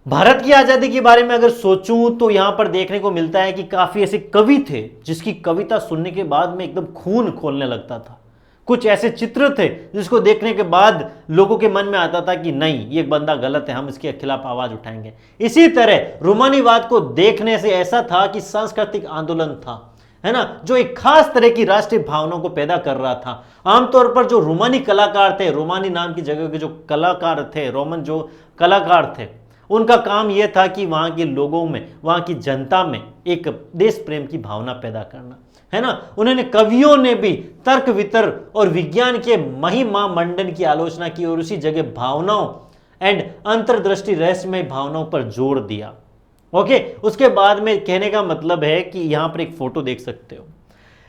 भारत की आजादी के बारे में अगर सोचूं तो यहां पर देखने को मिलता है कि काफी ऐसे कवि थे जिसकी कविता सुनने के बाद में एकदम खून खोलने लगता था। कुछ ऐसे चित्र थे जिसको देखने के बाद लोगों के मन में आता था कि नहीं, ये बंदा गलत है, हम इसके खिलाफ आवाज उठाएंगे। इसी तरह रोमानीवाद को देखने से ऐसा था कि सांस्कृतिक आंदोलन था, है ना, जो एक खास तरह की राष्ट्रीय भावनाओं को पैदा कर रहा था। आमतौर पर जो रोमानी कलाकार थे, रोमानी नाम की जगह के जो कलाकार थे, रोमन जो कलाकार थे, उनका काम यह था कि वहां के लोगों में, वहां की जनता में एक देश प्रेम की भावना पैदा करना, है ना। उन्होंने कवियों ने भी तर्क वितर्क और विज्ञान के महिमा मंडन की आलोचना की और उसी जगह भावनाओं एंड अंतर्दृष्टि रहस्यमय भावनाओं पर जोर दिया। ओके, उसके बाद में कहने का मतलब है कि यहां पर एक फोटो देख सकते हो।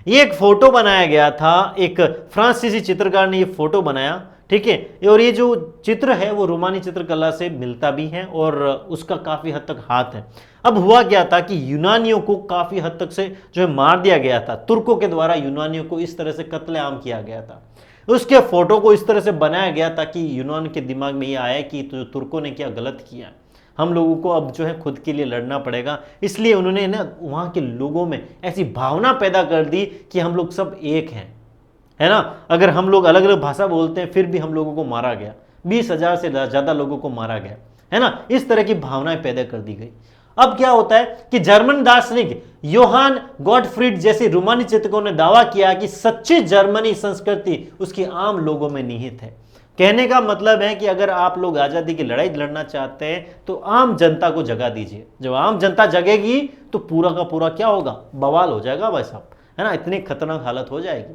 ये एक फोटो बनाया गया था, एक फ्रांसीसी चित्रकार ने ये फोटो बनाया। ठीक है, और ये जो चित्र है वो रोमानी चित्रकला से मिलता भी है और उसका काफी हद तक हाथ है। अब हुआ क्या था कि यूनानियों को काफी हद तक से जो है मार दिया गया था। तुर्कों के द्वारा यूनानियों को इस तरह से कत्लेआम किया गया था। उसके फोटो को इस तरह से बनाया गया ताकि यूनान के दिमाग में ये आया कि तो तुर्कों ने क्या गलत किया, हम लोगों को अब जो है खुद के लिए लड़ना पड़ेगा। इसलिए उन्होंने ना वहाँ के लोगों में ऐसी भावना पैदा कर दी कि हम लोग सब एक हैं, है ना। अगर हम लोग अलग अलग भाषा बोलते हैं फिर भी हम लोगों को मारा गया, 20,000 से ज़्यादा लोगों को मारा गया, है ना। इस तरह की भावनाएं पैदा कर दी गई। अब क्या होता है कि जर्मन दार्शनिक योहान गॉटफ्रीड जैसे रोमानी चिंतकों ने दावा किया कि सच्ची जर्मनी संस्कृति उसकी आम लोगों में निहित है। कहने का मतलब है कि अगर आप लोग आज़ादी की लड़ाई लड़ना चाहते हैं तो आम जनता को जगा दीजिए। जब आम जनता जगेगी तो पूरा का पूरा क्या होगा, बवाल हो जाएगा भाई साहब, है ना। इतनी खतरनाक हालत हो जाएगी।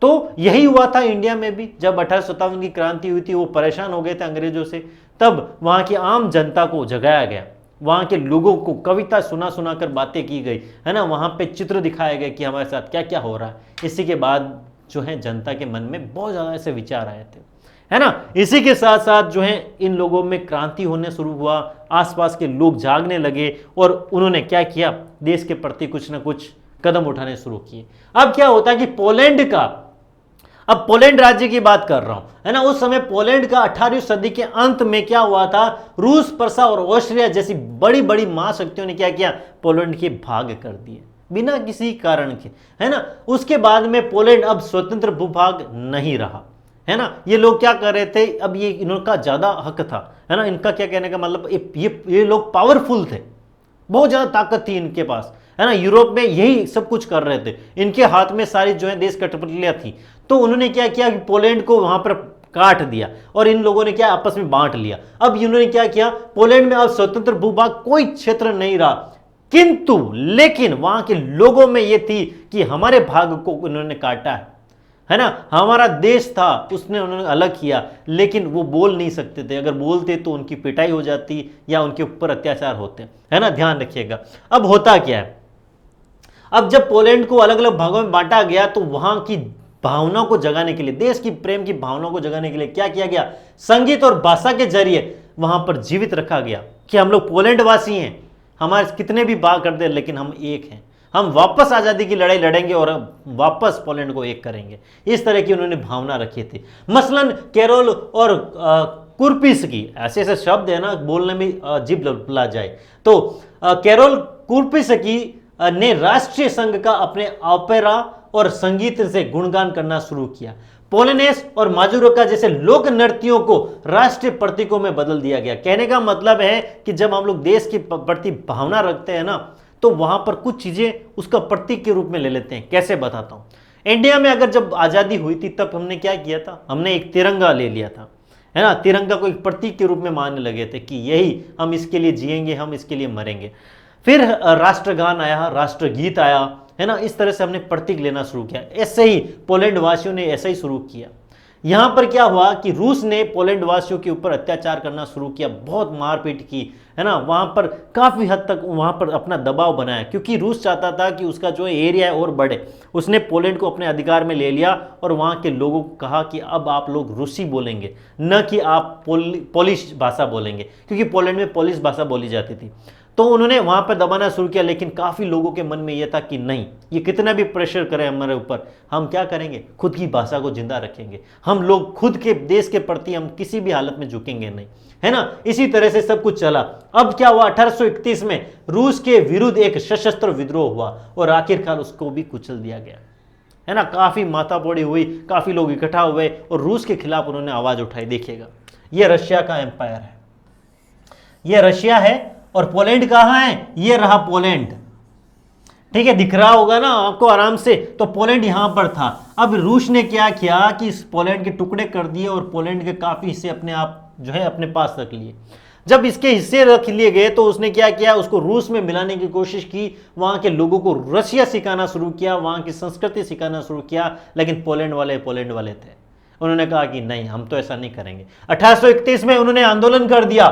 तो यही हुआ था इंडिया में भी। जब 1857 की क्रांति हुई थी, वो परेशान हो गए थे अंग्रेजों से, तब वहां की आम जनता को जगाया गया। वहां के लोगों को कविता सुना सुना कर बातें की गई, है ना। वहां पे चित्र दिखाए गए कि हमारे साथ क्या क्या हो रहा है। इसी के बाद जो है जनता के मन में बहुत ज़्यादा ऐसे विचार आए थे, है ना। इसी के साथ साथ जो है इन लोगों में क्रांति होने शुरू हुआ, आसपास के लोग जागने लगे और उन्होंने क्या किया, देश के प्रति कुछ ना कुछ कदम उठाने शुरू किए। अब क्या होता है कि पोलैंड का, अब पोलैंड राज्य की बात कर रहा हूं, है ना। उस समय पोलैंड का 18वीं सदी के अंत में क्या हुआ था, रूस, प्रसा और ऑस्ट्रिया जैसी बड़ी बड़ी महाशक्तियों ने क्या किया, पोलैंड के भाग कर दिए बिना किसी कारण के, है ना। उसके बाद में पोलैंड अब स्वतंत्र भूभाग नहीं रहा, है ना। ये लोग क्या कर रहे थे, अब ये इनका ज्यादा हक था, है ना। इनका क्या कहने का मतलब, ये लोग पावरफुल थे, बहुत ज्यादा ताकत थी इनके पास, है ना। यूरोप में यही सब कुछ कर रहे थे, इनके हाथ में सारी जो है देश कठपुतलियां थी। तो उन्होंने क्या किया कि पोलैंड को वहां पर काट दिया और इन लोगों ने क्या आपस में बांट लिया। अब इन्होंने क्या किया, पोलैंड में अब स्वतंत्र भूभाग कोई क्षेत्र नहीं रहा, किंतु लेकिन वहां के लोगों में यह थी कि हमारे भाग को उन्होंने काटा है ना। हमारा देश था, उसने उन्होंने अलग किया, लेकिन वो बोल नहीं सकते थे। अगर बोलते तो उनकी पिटाई हो जाती या उनके ऊपर अत्याचार होते, है ना। ध्यान रखिएगा। अब होता क्या है, अब जब पोलैंड को अलग अलग भागों में बांटा गया तो वहां की भावनाओं को जगाने के लिए, देश की प्रेम की भावनाओं को जगाने के लिए क्या किया गया, संगीत और भाषा के जरिए वहां पर जीवित रखा गया कि हम लोग पोलैंड वासी हैं, हमारे कितने भी भाग कर दे लेकिन हम एक हैं, हम वापस आज़ादी की लड़ाई लड़ेंगे और वापस पोलैंड को एक करेंगे। इस तरह की उन्होंने भावना रखी थी। मसलन कैरोल और कुर्पिस्की, ऐसे ऐसे शब्द है ना, बोलने में जीभ लपला जाए। तो कैरोल कुर्पिस्की ने राष्ट्रीय संघ का अपने ओपेरा और संगीत से गुणगान करना शुरू किया। पोलेनेस और माजुरोका जैसे लोक नृत्यों को राष्ट्रीय प्रतीकों में बदल दिया गया। कहने का मतलब है कि जब हम लोग देश के प्रति भावना रखते हैं ना, तो वहां पर कुछ चीजें उसका प्रतीक के रूप में ले लेते हैं। कैसे बताता हूं। इंडिया में अगर जब आजादी हुई थी तब हमने क्या किया था, हमने एक तिरंगा ले लिया था, है ना। तिरंगा को एक प्रतीक के रूप में मानने लगे थे कि यही हम इसके लिए जिएंगे, हम इसके लिए मरेंगे। फिर राष्ट्रगान आया, राष्ट्रगीत आया, है ना। इस तरह से हमने प्रतीक लेना शुरू किया। ऐसे ही पोलैंड वासियों ने ऐसा ही शुरू किया। यहां पर क्या हुआ कि रूस ने पोलैंड वासियों के ऊपर अत्याचार करना शुरू किया, बहुत मारपीट की, है ना। वहां पर काफी हद तक वहां पर अपना दबाव बनाया, क्योंकि रूस चाहता था कि उसका जो एरिया है और बढ़े। उसने पोलैंड को अपने अधिकार में ले लिया और वहां के लोगों को कहा कि अब आप लोग रूसी बोलेंगे, न कि आप पोलिश भाषा बोलेंगे, क्योंकि पोलैंड में पोलिश भाषा बोली जाती थी। तो उन्होंने वहां पर दबाना शुरू किया, लेकिन काफी लोगों के मन में यह था कि नहीं, ये कितना भी प्रेशर करे हमारे ऊपर, हम क्या करेंगे, खुद की भाषा को जिंदा रखेंगे। हम लोग खुद के देश के प्रति हम किसी भी हालत में झुकेंगे नहीं, है ना। इसी तरह से सब कुछ चला। अब क्या हुआ, 1831 में रूस के विरुद्ध एक सशस्त्र विद्रोह हुआ और आखिरकार उसको भी कुचल दिया गया, है ना। काफी माथापोड़ी हुई, काफी लोग इकट्ठा हुए और रूस के खिलाफ उन्होंने आवाज उठाई। देखिएगा, यह रशिया का एम्पायर है, यह रशिया है, और पोलैंड कहां है, ये रहा पोलैंड, ठीक है, दिख रहा होगा ना आपको आराम से। तो पोलैंड यहां पर था। अब रूस ने क्या किया कि इस पोलैंड के टुकड़े कर दिए और पोलैंड के काफी हिस्से अपने आप जो है अपने पास रख लिए। जब इसके हिस्से रख लिए गए तो उसने क्या किया, उसको रूस में मिलाने की कोशिश की, वहां के लोगों को रशिया सिखाना शुरू किया, वहां की संस्कृति सिखाना शुरू किया। लेकिन पोलैंड वाले थे, उन्होंने कहा कि नहीं, हम तो ऐसा नहीं करेंगे। 1831 में उन्होंने आंदोलन कर दिया,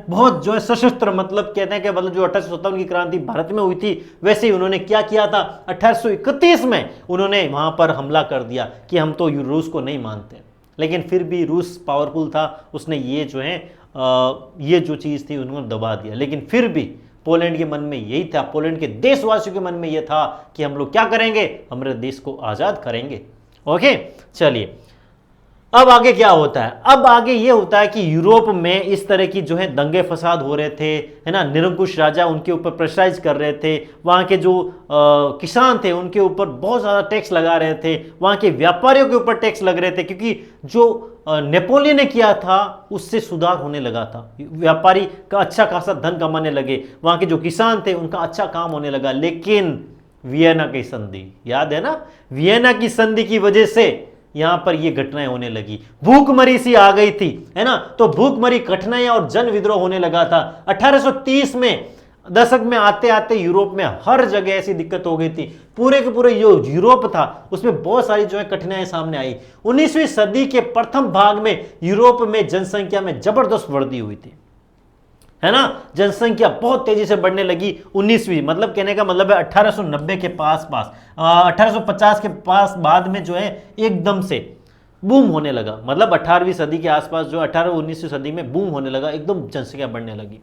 बहुत जो है सशस्त्र, मतलब कहते हैं कि मतलब जो 1857 की क्रांति भारत में हुई थी, वैसे ही उन्होंने क्या किया था, 1831 में उन्होंने वहां पर हमला कर दिया कि हम तो रूस को नहीं मानते। लेकिन फिर भी रूस पावरफुल था, उसने ये जो है ये जो चीज थी उन्होंने दबा दिया। लेकिन फिर भी पोलैंड के मन में यही था, पोलैंड के देशवासियों के मन में यह था कि हम लोग क्या करेंगे, हमारे देश को आजाद करेंगे। ओके, चलिए अब आगे क्या होता है। अब आगे ये होता है कि यूरोप में इस तरह की जो है दंगे फसाद हो रहे थे, है ना। निरंकुश राजा उनके ऊपर प्रेशराइज कर रहे थे, वहाँ के जो किसान थे उनके ऊपर बहुत ज़्यादा टैक्स लगा रहे थे, वहाँ के व्यापारियों के ऊपर टैक्स लग रहे थे, क्योंकि जो नेपोलियन ने किया था उससे सुधार होने लगा था। व्यापारी का अच्छा खासा धन कमाने लगे, वहाँ के जो किसान थे उनका अच्छा काम होने लगा। लेकिन वियना की संधि, याद है ना, वियना की संधि की वजह से यहां पर ये घटनाएं होने लगी, भूखमरी सी आ गई थी, है ना। तो भूखमरी, कठिनाइयां और जन विद्रोह होने लगा था। 1830 में दशक में आते आते यूरोप में हर जगह ऐसी दिक्कत हो गई थी। पूरे के पूरे जो यूरोप था उसमें बहुत सारी जो है कठिनाइयां सामने आई। 19वीं सदी के प्रथम भाग में यूरोप में जनसंख्या में जबरदस्त वृद्धि हुई थी, है ना। जनसंख्या बहुत तेजी से बढ़ने लगी। 19वीं मतलब कहने का मतलब है 1890 के पास 1850 के पास बाद में जो है एकदम से बूम होने लगा। मतलब 18वीं सदी के आसपास जो 18-19वीं सदी में बूम होने लगा, एकदम जनसंख्या बढ़ने लगी।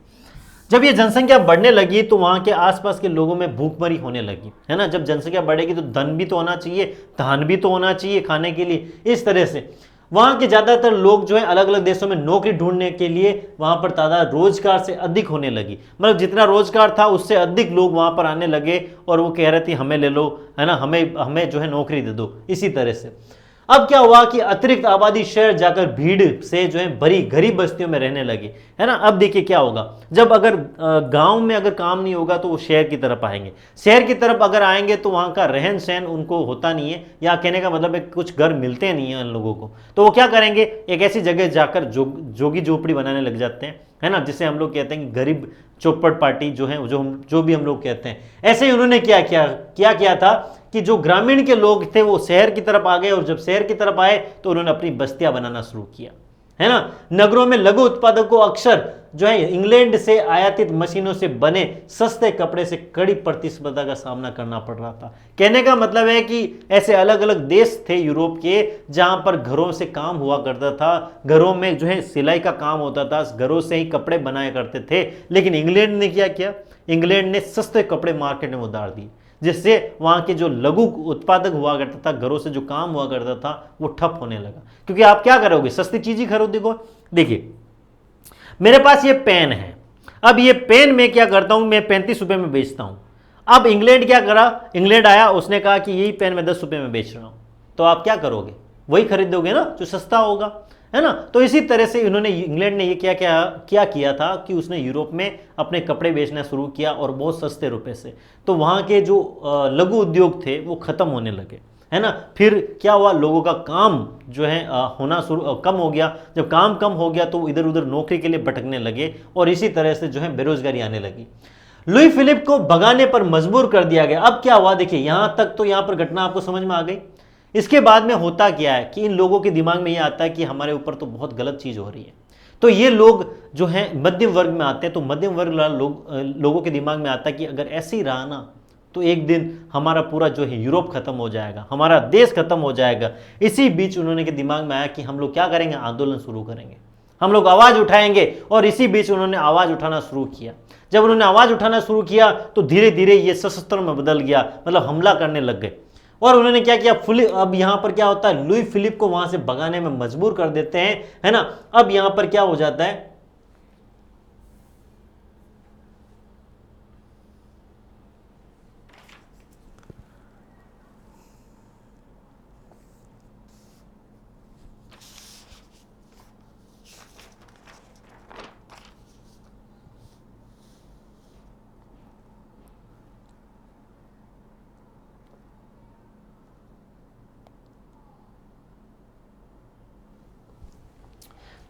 जब ये जनसंख्या बढ़ने लगी तो वहां के आसपास के लोगों में भूखमरी होने लगी, है ना। जब जनसंख्या बढ़ेगी तो धन भी तो होना चाहिए, धान भी तो होना चाहिए खाने के लिए। इस तरह से वहां के ज्यादातर लोग जो है अलग अलग देशों में नौकरी ढूंढने के लिए वहां पर तादाद रोजगार से अधिक होने लगी। मतलब जितना रोजगार था उससे अधिक लोग वहां पर आने लगे और वो कह रहे थे हमें ले लो, है ना, हमें जो है नौकरी दे दो। इसी तरह से अब क्या हुआ कि अतिरिक्त आबादी शहर जाकर भीड़ से जो है भरी गरीब बस्तियों में रहने लगी, है ना। अब देखिए क्या होगा, जब अगर गांव में अगर काम नहीं होगा तो वो शहर की तरफ आएंगे, शहर की तरफ अगर आएंगे तो वहां का रहन सहन उनको होता नहीं है, या कहने का मतलब है कुछ घर मिलते नहीं है उन लोगों को। तो वो क्या करेंगे, एक ऐसी जगह जाकर जोगी झोपड़ी बनाने लग जाते हैं, है ना, जिसे हम लोग कहते हैं कि गरीब चौपड़ पार्टी जो है, जो भी हम लोग कहते हैं। ऐसे ही उन्होंने क्या किया था कि जो ग्रामीण के लोग थे वो शहर की तरफ आ गए, और जब शहर की तरफ आए तो उन्होंने अपनी बस्तियां बनाना शुरू किया, है ना। नगरों में लघु उत्पादकों को अक्सर जो है इंग्लैंड से आयातित मशीनों से बने सस्ते कपड़े से कड़ी प्रतिस्पर्धा का सामना करना पड़ रहा था। कहने का मतलब है कि ऐसे अलग अलग देश थे यूरोप के जहां पर घरों से काम हुआ करता था, घरों में जो है सिलाई का काम होता था, घरों से ही कपड़े बनाया करते थे। लेकिन इंग्लैंड ने क्या किया, इंग्लैंड ने सस्ते कपड़े मार्केट में उतार दिए, जिससे वहां के जो लघु उत्पादक हुआ करता था, घरों से जो काम हुआ करता था, वो ठप होने लगा। क्योंकि आप क्या करोगे, सस्ती चीज ही खरीदोगे। देखिए मेरे पास ये पेन है, अब ये पेन मैं क्या करता हूं, मैं 35 रुपए में बेचता हूं। अब इंग्लैंड क्या करा, इंग्लैंड आया, उसने कहा कि यही पेन मैं 10 रुपए में बेच रहा हूं, तो आप क्या करोगे, वही खरीदोगे ना जो सस्ता होगा, है ना। तो इसी तरह से इन्होंने, इंग्लैंड ने ये क्या किया था कि उसने यूरोप में अपने कपड़े बेचना शुरू किया और बहुत सस्ते रुपए से। तो वहां के जो लघु उद्योग थे वो खत्म होने लगे, है ना। फिर क्या हुआ, लोगों का काम जो है होना कम हो गया। जब काम कम हो गया तो इधर उधर नौकरी के लिए भटकने लगे और इसी तरह से जो है बेरोजगारी आने लगी। लुई फिलिप को भगाने पर मजबूर कर दिया गया। अब क्या हुआ देखिए, यहां तक तो यहां पर घटना आपको समझ में आ गई। इसके बाद में होता क्या है कि इन लोगों के दिमाग में यह आता है कि हमारे ऊपर तो बहुत गलत चीज हो रही है। तो ये लोग जो हैं मध्यम वर्ग में आते हैं, तो मध्यम वर्ग लोगों के दिमाग में आता है कि अगर ऐसे ही रहा ना तो एक दिन हमारा पूरा जो है यूरोप खत्म हो जाएगा, हमारा देश खत्म हो जाएगा। इसी बीच उन्होंने के दिमाग में आया कि हम लोग क्या करेंगे, आंदोलन शुरू करेंगे, हम लोग आवाज उठाएंगे। और इसी बीच उन्होंने आवाज उठाना शुरू किया। जब उन्होंने आवाज उठाना शुरू किया तो धीरे धीरे ये सशस्त्र में बदल गया, मतलब हमला करने लग गए। और उन्होंने क्या किया, अब यहां पर क्या होता है, लुई फिलिप को वहां से भगाने में मजबूर कर देते हैं, है ना। अब यहां पर क्या हो जाता है,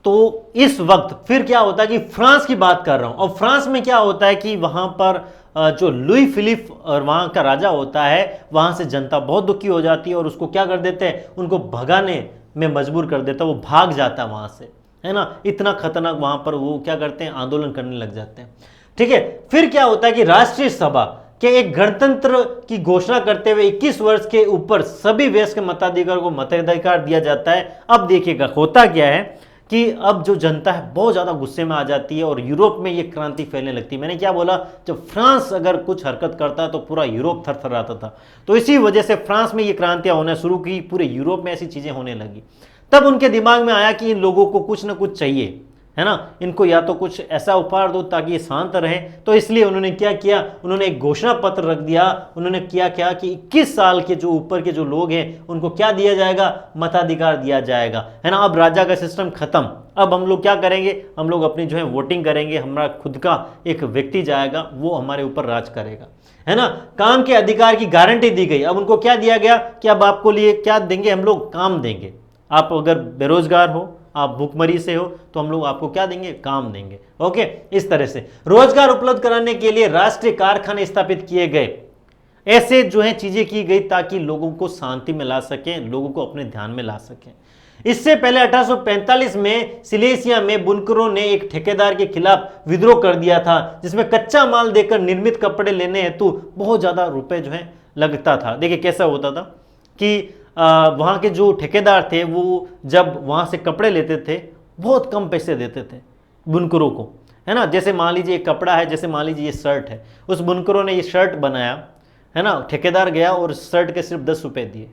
तो इस वक्त फिर क्या होता है कि फ्रांस की बात कर रहा हूं, और फ्रांस में क्या होता है कि वहां पर जो लुई फिलिप और वहां का राजा होता है, वहां से जनता बहुत दुखी हो जाती है और उसको क्या कर देते हैं, उनको भगाने में मजबूर कर देता है। वो भाग जाता है वहां से, है ना। इतना खतरनाक वहां पर वो क्या करते हैं, आंदोलन करने लग जाते हैं। ठीक है, फिर क्या होता है कि राष्ट्रीय सभा के एक गणतंत्र की घोषणा करते हुए 21 वर्ष के ऊपर सभी वयस्क मताधिकार को मताधिकार दिया जाता है। अब देखिएगा होता क्या है कि अब जो जनता है बहुत ज़्यादा गुस्से में आ जाती है और यूरोप में ये क्रांति फैलने लगती है। मैंने क्या बोला, जब फ्रांस अगर कुछ हरकत करता तो पूरा यूरोप थरथराता था। तो इसी वजह से फ्रांस में ये क्रांतियां होना शुरू की, पूरे यूरोप में ऐसी चीज़ें होने लगी। तब उनके दिमाग में आया कि इन लोगों को कुछ ना कुछ चाहिए, है ना, इनको या तो कुछ ऐसा उपहार दो ताकि ये शांत रहें। तो इसलिए उन्होंने क्या किया, उन्होंने एक घोषणा पत्र रख दिया। उन्होंने क्या कि 21 साल के जो ऊपर के जो लोग हैं उनको क्या दिया जाएगा, मताधिकार दिया जाएगा, है ना। अब राजा का सिस्टम खत्म, अब हम लोग क्या करेंगे, हम लोग अपनी जो है वोटिंग करेंगे, हमारा खुद का एक व्यक्ति जाएगा, वो हमारे ऊपर राज करेगा, है ना। काम के अधिकार की गारंटी दी गई। अब उनको क्या दिया गया कि अब आपको लिए क्या देंगे, हम लोग काम देंगे। आप अगर बेरोजगार हो, आप भूखमरी से हो, तो हम लोग आपको क्या देंगे, काम देंगे। ओके, इस तरह से रोजगार उपलब्ध कराने के लिए राष्ट्रीय कारखाने स्थापित किए गए। ऐसे जो है चीजें की गई ताकि लोगों को शांति में ला सकें, लोगों को अपने ध्यान में ला सकें। इससे पहले 1845 में सिलेसिया में बुनकरों ने एक ठेकेदार के खिलाफ विद्रोह कर दिया था, जिसमें कच्चा माल देकर निर्मित कपड़े लेने हेतु बहुत ज्यादा रुपए जो है लगता था। देखिए कैसा होता था कि वहाँ के जो ठेकेदार थे वो जब वहाँ से कपड़े लेते थे बहुत कम पैसे देते थे बुनकरों को, है ना। जैसे मान लीजिए एक कपड़ा है, जैसे मान लीजिए ये शर्ट है, उस बुनकरों ने ये शर्ट बनाया, है ना। ठेकेदार गया और शर्ट के सिर्फ 10 रुपये दिए,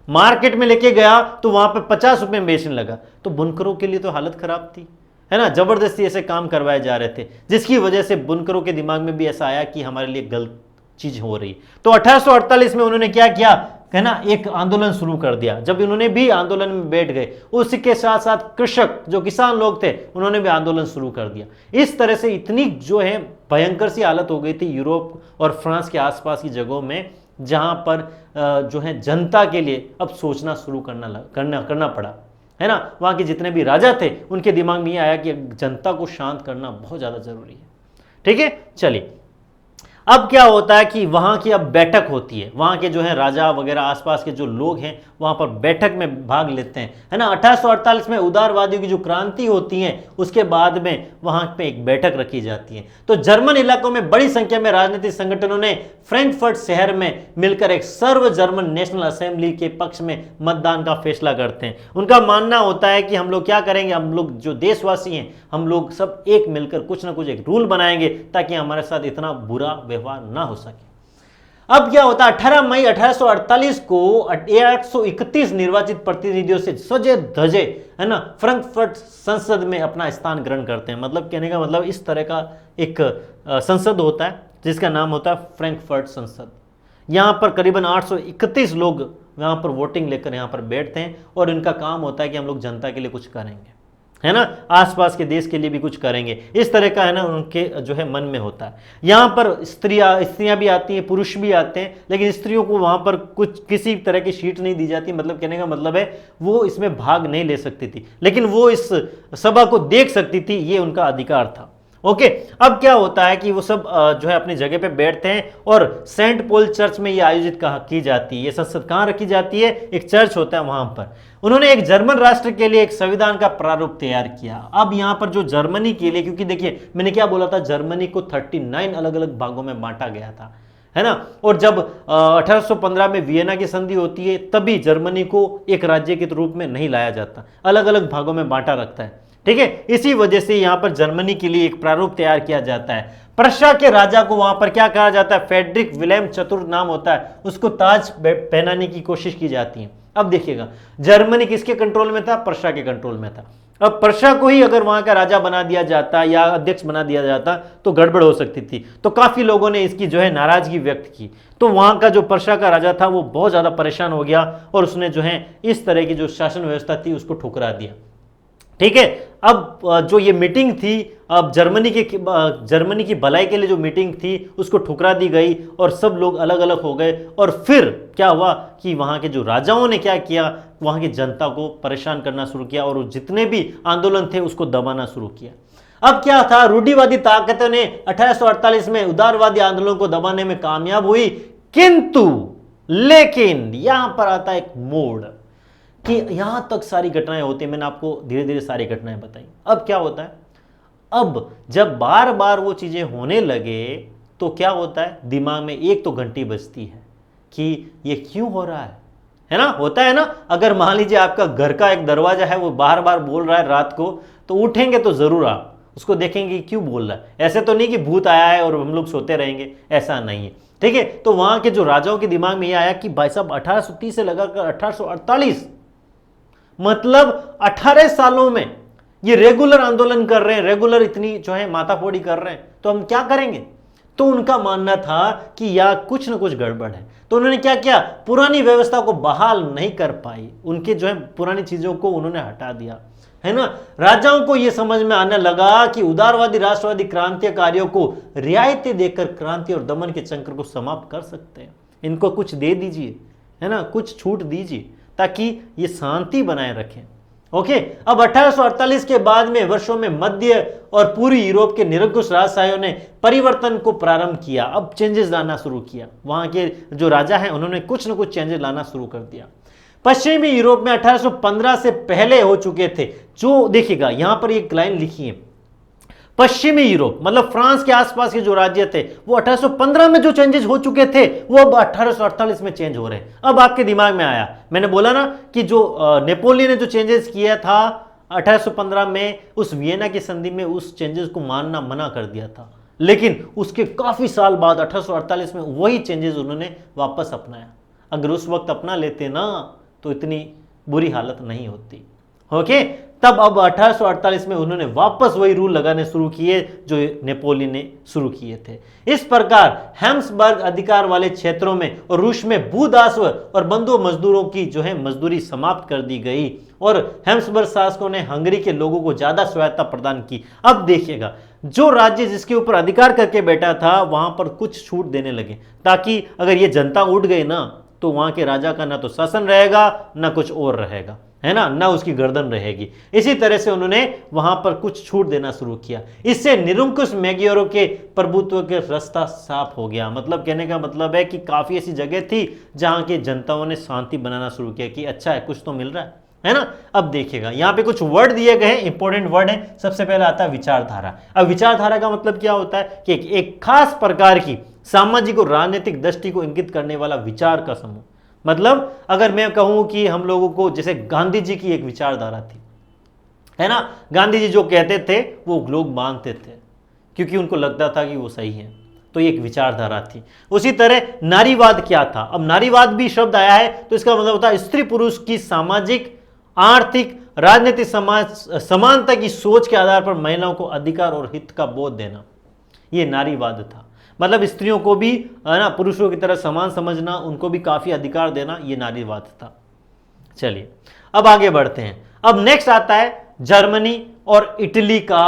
मार्केट में लेके गया तो वहाँ पे 50 रुपये में बेचने लगा। तो बुनकरों के लिए तो हालत खराब थी, है ना। जबरदस्ती ऐसे काम करवाए जा रहे थे, जिसकी वजह से बुनकरों के दिमाग में भी ऐसा आया कि हमारे लिए गलत चीज हो रही। तो 1848 में उन्होंने क्या किया, है ना, एक आंदोलन शुरू कर दिया। जब इन्होंने भी आंदोलन में बैठ गए, उसके साथ साथ कृषक जो किसान लोग थे उन्होंने भी आंदोलन शुरू कर दिया। इस तरह से इतनी जो है भयंकर सी हालत हो गई थी यूरोप और फ्रांस के आसपास की जगहों में, जहां पर जो है जनता के लिए अब सोचना शुरू करना पड़ा, है ना। वहां के जितने भी राजा थे उनके दिमाग में ये आया कि जनता को शांत करना बहुत ज्यादा जरूरी है। ठीक है, चलिए अब क्या होता है कि वहां की अब बैठक होती है, वहां के जो है राजा वगैरह आसपास के जो लोग हैं वहां पर बैठक में भाग लेते हैं, है ना। 1848 में उदारवादियों की जो क्रांति होती है उसके बाद में वहां पे एक बैठक रखी जाती है। तो जर्मन इलाकों में बड़ी संख्या में राजनीतिक संगठनों ने फ्रैंकफर्ट शहर में मिलकर एक सर्व जर्मन नेशनल असेंबली के पक्ष में मतदान का फैसला करते हैं। उनका मानना होता है कि हम लोग क्या करेंगे, हम लोग जो देशवासी हैं हम लोग सब एक मिलकर कुछ ना कुछ एक रूल बनाएंगे ताकि हमारे साथ इतना बुरा व्यवहार ना हो सके। अब क्या होता है, 18 मई 1848 को 831 निर्वाचित प्रतिनिधियों से सजे धजे, है ना, फ्रैंकफर्ट संसद में अपना स्थान ग्रहण करते हैं। मतलब कहने का मतलब इस तरह का एक संसद होता है जिसका नाम होता है फ्रैंकफर्ट संसद। यहां पर करीबन 831 लोग यहां पर वोटिंग लेकर यहां पर बैठते हैं और इनका काम होता है कि हम लोग जनता के लिए कुछ करेंगे, है ना, आसपास के देश के लिए भी कुछ करेंगे, इस तरह का, है ना, उनके जो है मन में होता है। यहाँ पर स्त्रियां भी आती हैं, पुरुष भी आते हैं, लेकिन स्त्रियों को वहाँ पर कुछ किसी तरह की सीट नहीं दी जाती। मतलब कहने का मतलब है वो इसमें भाग नहीं ले सकती थी, लेकिन वो इस सभा को देख सकती थी, ये उनका अधिकार था। ओके। अब क्या होता है कि वो सब जो है अपनी जगह पे बैठते हैं और सेंट पॉल चर्च में ये आयोजित की जाती है। ये संसद कहाँ रखी जाती है? एक चर्च होता है वहां पर। उन्होंने एक जर्मन राष्ट्र के लिए एक संविधान का प्रारूप तैयार किया। अब यहां पर जो जर्मनी के लिए, क्योंकि देखिए मैंने क्या बोला था, जर्मनी को 39 अलग अलग भागों में बांटा गया था, है ना। और जब 1815 में वियना की संधि होती है तभी जर्मनी को एक राज्य के रूप में नहीं लाया जाता, अलग अलग भागों में बांटा रखता है, ठीक है। इसी वजह से यहां पर जर्मनी के लिए एक प्रारूप तैयार किया जाता है। प्रशा के राजा को वहां पर क्या कहा जाता है? फेडरिक विलेम चतुर्थ नाम होता है, उसको ताज पहनाने की कोशिश की जाती है। अब देखिएगा, जर्मनी किसके कंट्रोल में था? प्रशा के कंट्रोल में था। अब प्रशा को ही अगर वहां का राजा बना दिया जाता या अध्यक्ष बना दिया जाता तो गड़बड़ हो सकती थी। तो काफी लोगों ने इसकी जो है नाराजगी व्यक्त की। तो वहां का जो प्रशा का राजा था वो बहुत ज्यादा परेशान हो गया और उसने जो है इस तरह की जो शासन व्यवस्था थी उसको ठुकरा दिया, ठीक है। अब जो ये मीटिंग थी, अब जर्मनी की भलाई के लिए जो मीटिंग थी उसको ठुकरा दी गई और सब लोग अलग अलग हो गए। और फिर क्या हुआ कि वहां के जो राजाओं ने क्या किया, वहां की जनता को परेशान करना शुरू किया और जितने भी आंदोलन थे उसको दबाना शुरू किया। अब क्या था, रूढ़िवादी ताकतों ने 1848 में उदारवादी आंदोलन को दबाने में कामयाब हुई, किंतु लेकिन यहां पर आता है एक मोड़ कि यहां तक सारी घटनाएं होती हैं। मैंने आपको धीरे धीरे सारी घटनाएं बताई। अब क्या होता है, अब जब बार बार वो चीजें होने लगे तो क्या होता है, दिमाग में एक तो घंटी बजती है कि ये क्यों हो रहा है ना। होता है ना, अगर मान लीजिए आपका घर का एक दरवाजा है वो बार बार बोल रहा है रात को, तो उठेंगे तो जरूर आप उसको देखेंगे क्यों बोल रहा है। ऐसे तो नहीं कि भूत आया है और हम लोग सोते रहेंगे, ऐसा नहीं है, ठीक है। तो वहां के जो राजाओं के दिमाग में यह आया कि भाई साहब 1830 से लगाकर 1848, मतलब 18 सालों में ये रेगुलर आंदोलन कर रहे हैं, रेगुलर इतनी जो है माथाफोड़ी कर रहे हैं, तो हम क्या करेंगे। तो उनका मानना था कि या कुछ ना कुछ गड़बड़ है। तो उन्होंने क्या किया, पुरानी व्यवस्था को बहाल नहीं कर पाई, उनके जो है पुरानी चीजों को उन्होंने हटा दिया, है ना। राजाओं को यह समझ में आने लगा कि उदारवादी राष्ट्रवादी क्रांतिकारियों को रियायतें देकर क्रांति और दमन के चक्र को समाप्त कर सकते हैं। इनको कुछ दे दीजिए, है ना, कुछ छूट दीजिए ताकि ये शांति बनाए रखें। ओके। अब 1848 के बाद में वर्षों में मध्य और पूर्वी यूरोप के निरंकुश राजशाहियों ने परिवर्तन को प्रारंभ किया। अब चेंजेस लाना शुरू किया, वहां के जो राजा हैं उन्होंने कुछ ना कुछ चेंजेस लाना शुरू कर दिया। पश्चिमी यूरोप में 1815 से पहले हो चुके थे। जो देखिएगा यहां पर एक लाइन लिखी है, पश्चिमी यूरोप मतलब फ्रांस के आसपास के जो राज्य थे वो 1815 में जो चेंजेस हो चुके थे वो अब 1848 में चेंज हो रहे हैं। अब आपके दिमाग में आया, मैंने बोला ना कि जो नेपोलियन ने जो चेंजेस किया था 1815 में, उस वियना की संधि में उस चेंजेस को मानना मना कर दिया था, लेकिन उसके काफी साल बाद 1848 में वही चेंजेस उन्होंने वापस अपनाया। अगर उस वक्त अपना लेते ना तो इतनी बुरी हालत नहीं होती। ओके। तब अब 1848 में उन्होंने वापस वही रूल लगाने शुरू किए जो नेपोलियन ने शुरू किए थे। इस प्रकार हैम्सबर्ग अधिकार वाले क्षेत्रों में और रूस में भूदासव और बंधु मजदूरों की जो है मजदूरी समाप्त कर दी गई और हैम्सबर्ग शासकों ने हंगरी के लोगों को ज्यादा स्वायत्ता प्रदान की। अब देखिएगा, जो राज्य जिसके ऊपर अधिकार करके बैठा था वहां पर कुछ छूट देने लगे, ताकि अगर ये जनता उठ गई ना तो वहां के राजा का ना तो शासन रहेगा ना कुछ और रहेगा, है ना उसकी गर्दन रहेगी। इसी तरह से उन्होंने वहां पर कुछ छूट देना शुरू किया। इससे निरंकुश मैगियरों के प्रभुत्व के रास्ता साफ हो गया। मतलब कहने का मतलब है कि काफी ऐसी जगह थी जहां के जनताओं ने शांति बनाना शुरू किया कि अच्छा है, कुछ तो मिल रहा है ना। अब देखिएगा यहाँ पे कुछ वर्ड दिए गए हैं, इंपॉर्टेंट वर्ड है। सबसे पहले आता है विचारधारा। अब विचारधारा का मतलब क्या होता है कि एक खास प्रकार की सामाजिक और राजनीतिक दृष्टि को इंगित करने वाला विचार का समूह। मतलब अगर मैं कहूं कि हम लोगों को, जैसे गांधी जी की एक विचारधारा थी, है ना, गांधी जी जो कहते थे वो लोग मानते थे क्योंकि उनको लगता था कि वो सही है, तो ये एक विचारधारा थी। उसी तरह नारीवाद क्या था। अब नारीवाद भी शब्द आया है तो इसका मतलब होता है स्त्री पुरुष की सामाजिक आर्थिक राजनीतिक समानता की सोच के आधार पर महिलाओं को अधिकार और हित का बोध देना, ये नारीवाद था। मतलब स्त्रियों को भी, है ना, पुरुषों की तरह समान समझना, उनको भी काफी अधिकार देना, ये नारीवाद था। चलिए अब आगे बढ़ते हैं। अब नेक्स्ट आता है जर्मनी और इटली का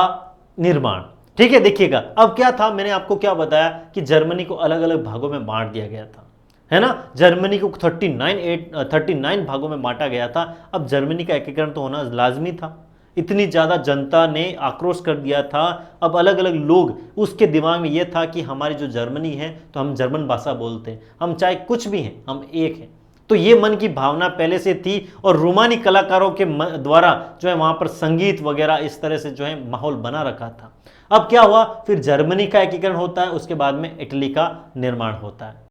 निर्माण। ठीक है, देखिएगा अब क्या था, मैंने आपको क्या बताया कि जर्मनी को अलग अलग भागों में बांट दिया गया था, है ना। जर्मनी को 39 भागों में बांटा गया था। अब जर्मनी का एकीकरण तो होना लाजमी था, इतनी ज़्यादा जनता ने आक्रोश कर दिया था। अब अलग अलग लोग, उसके दिमाग में यह था कि हमारी जो जर्मनी है तो हम जर्मन भाषा बोलते हैं, हम चाहे कुछ भी हैं, हम एक हैं। तो ये मन की भावना पहले से थी और रोमानी कलाकारों के द्वारा जो है वहां पर संगीत वगैरह इस तरह से जो है माहौल बना रखा था। अब क्या हुआ, फिर जर्मनी का एकीकरण होता है, उसके बाद में इटली का निर्माण होता है।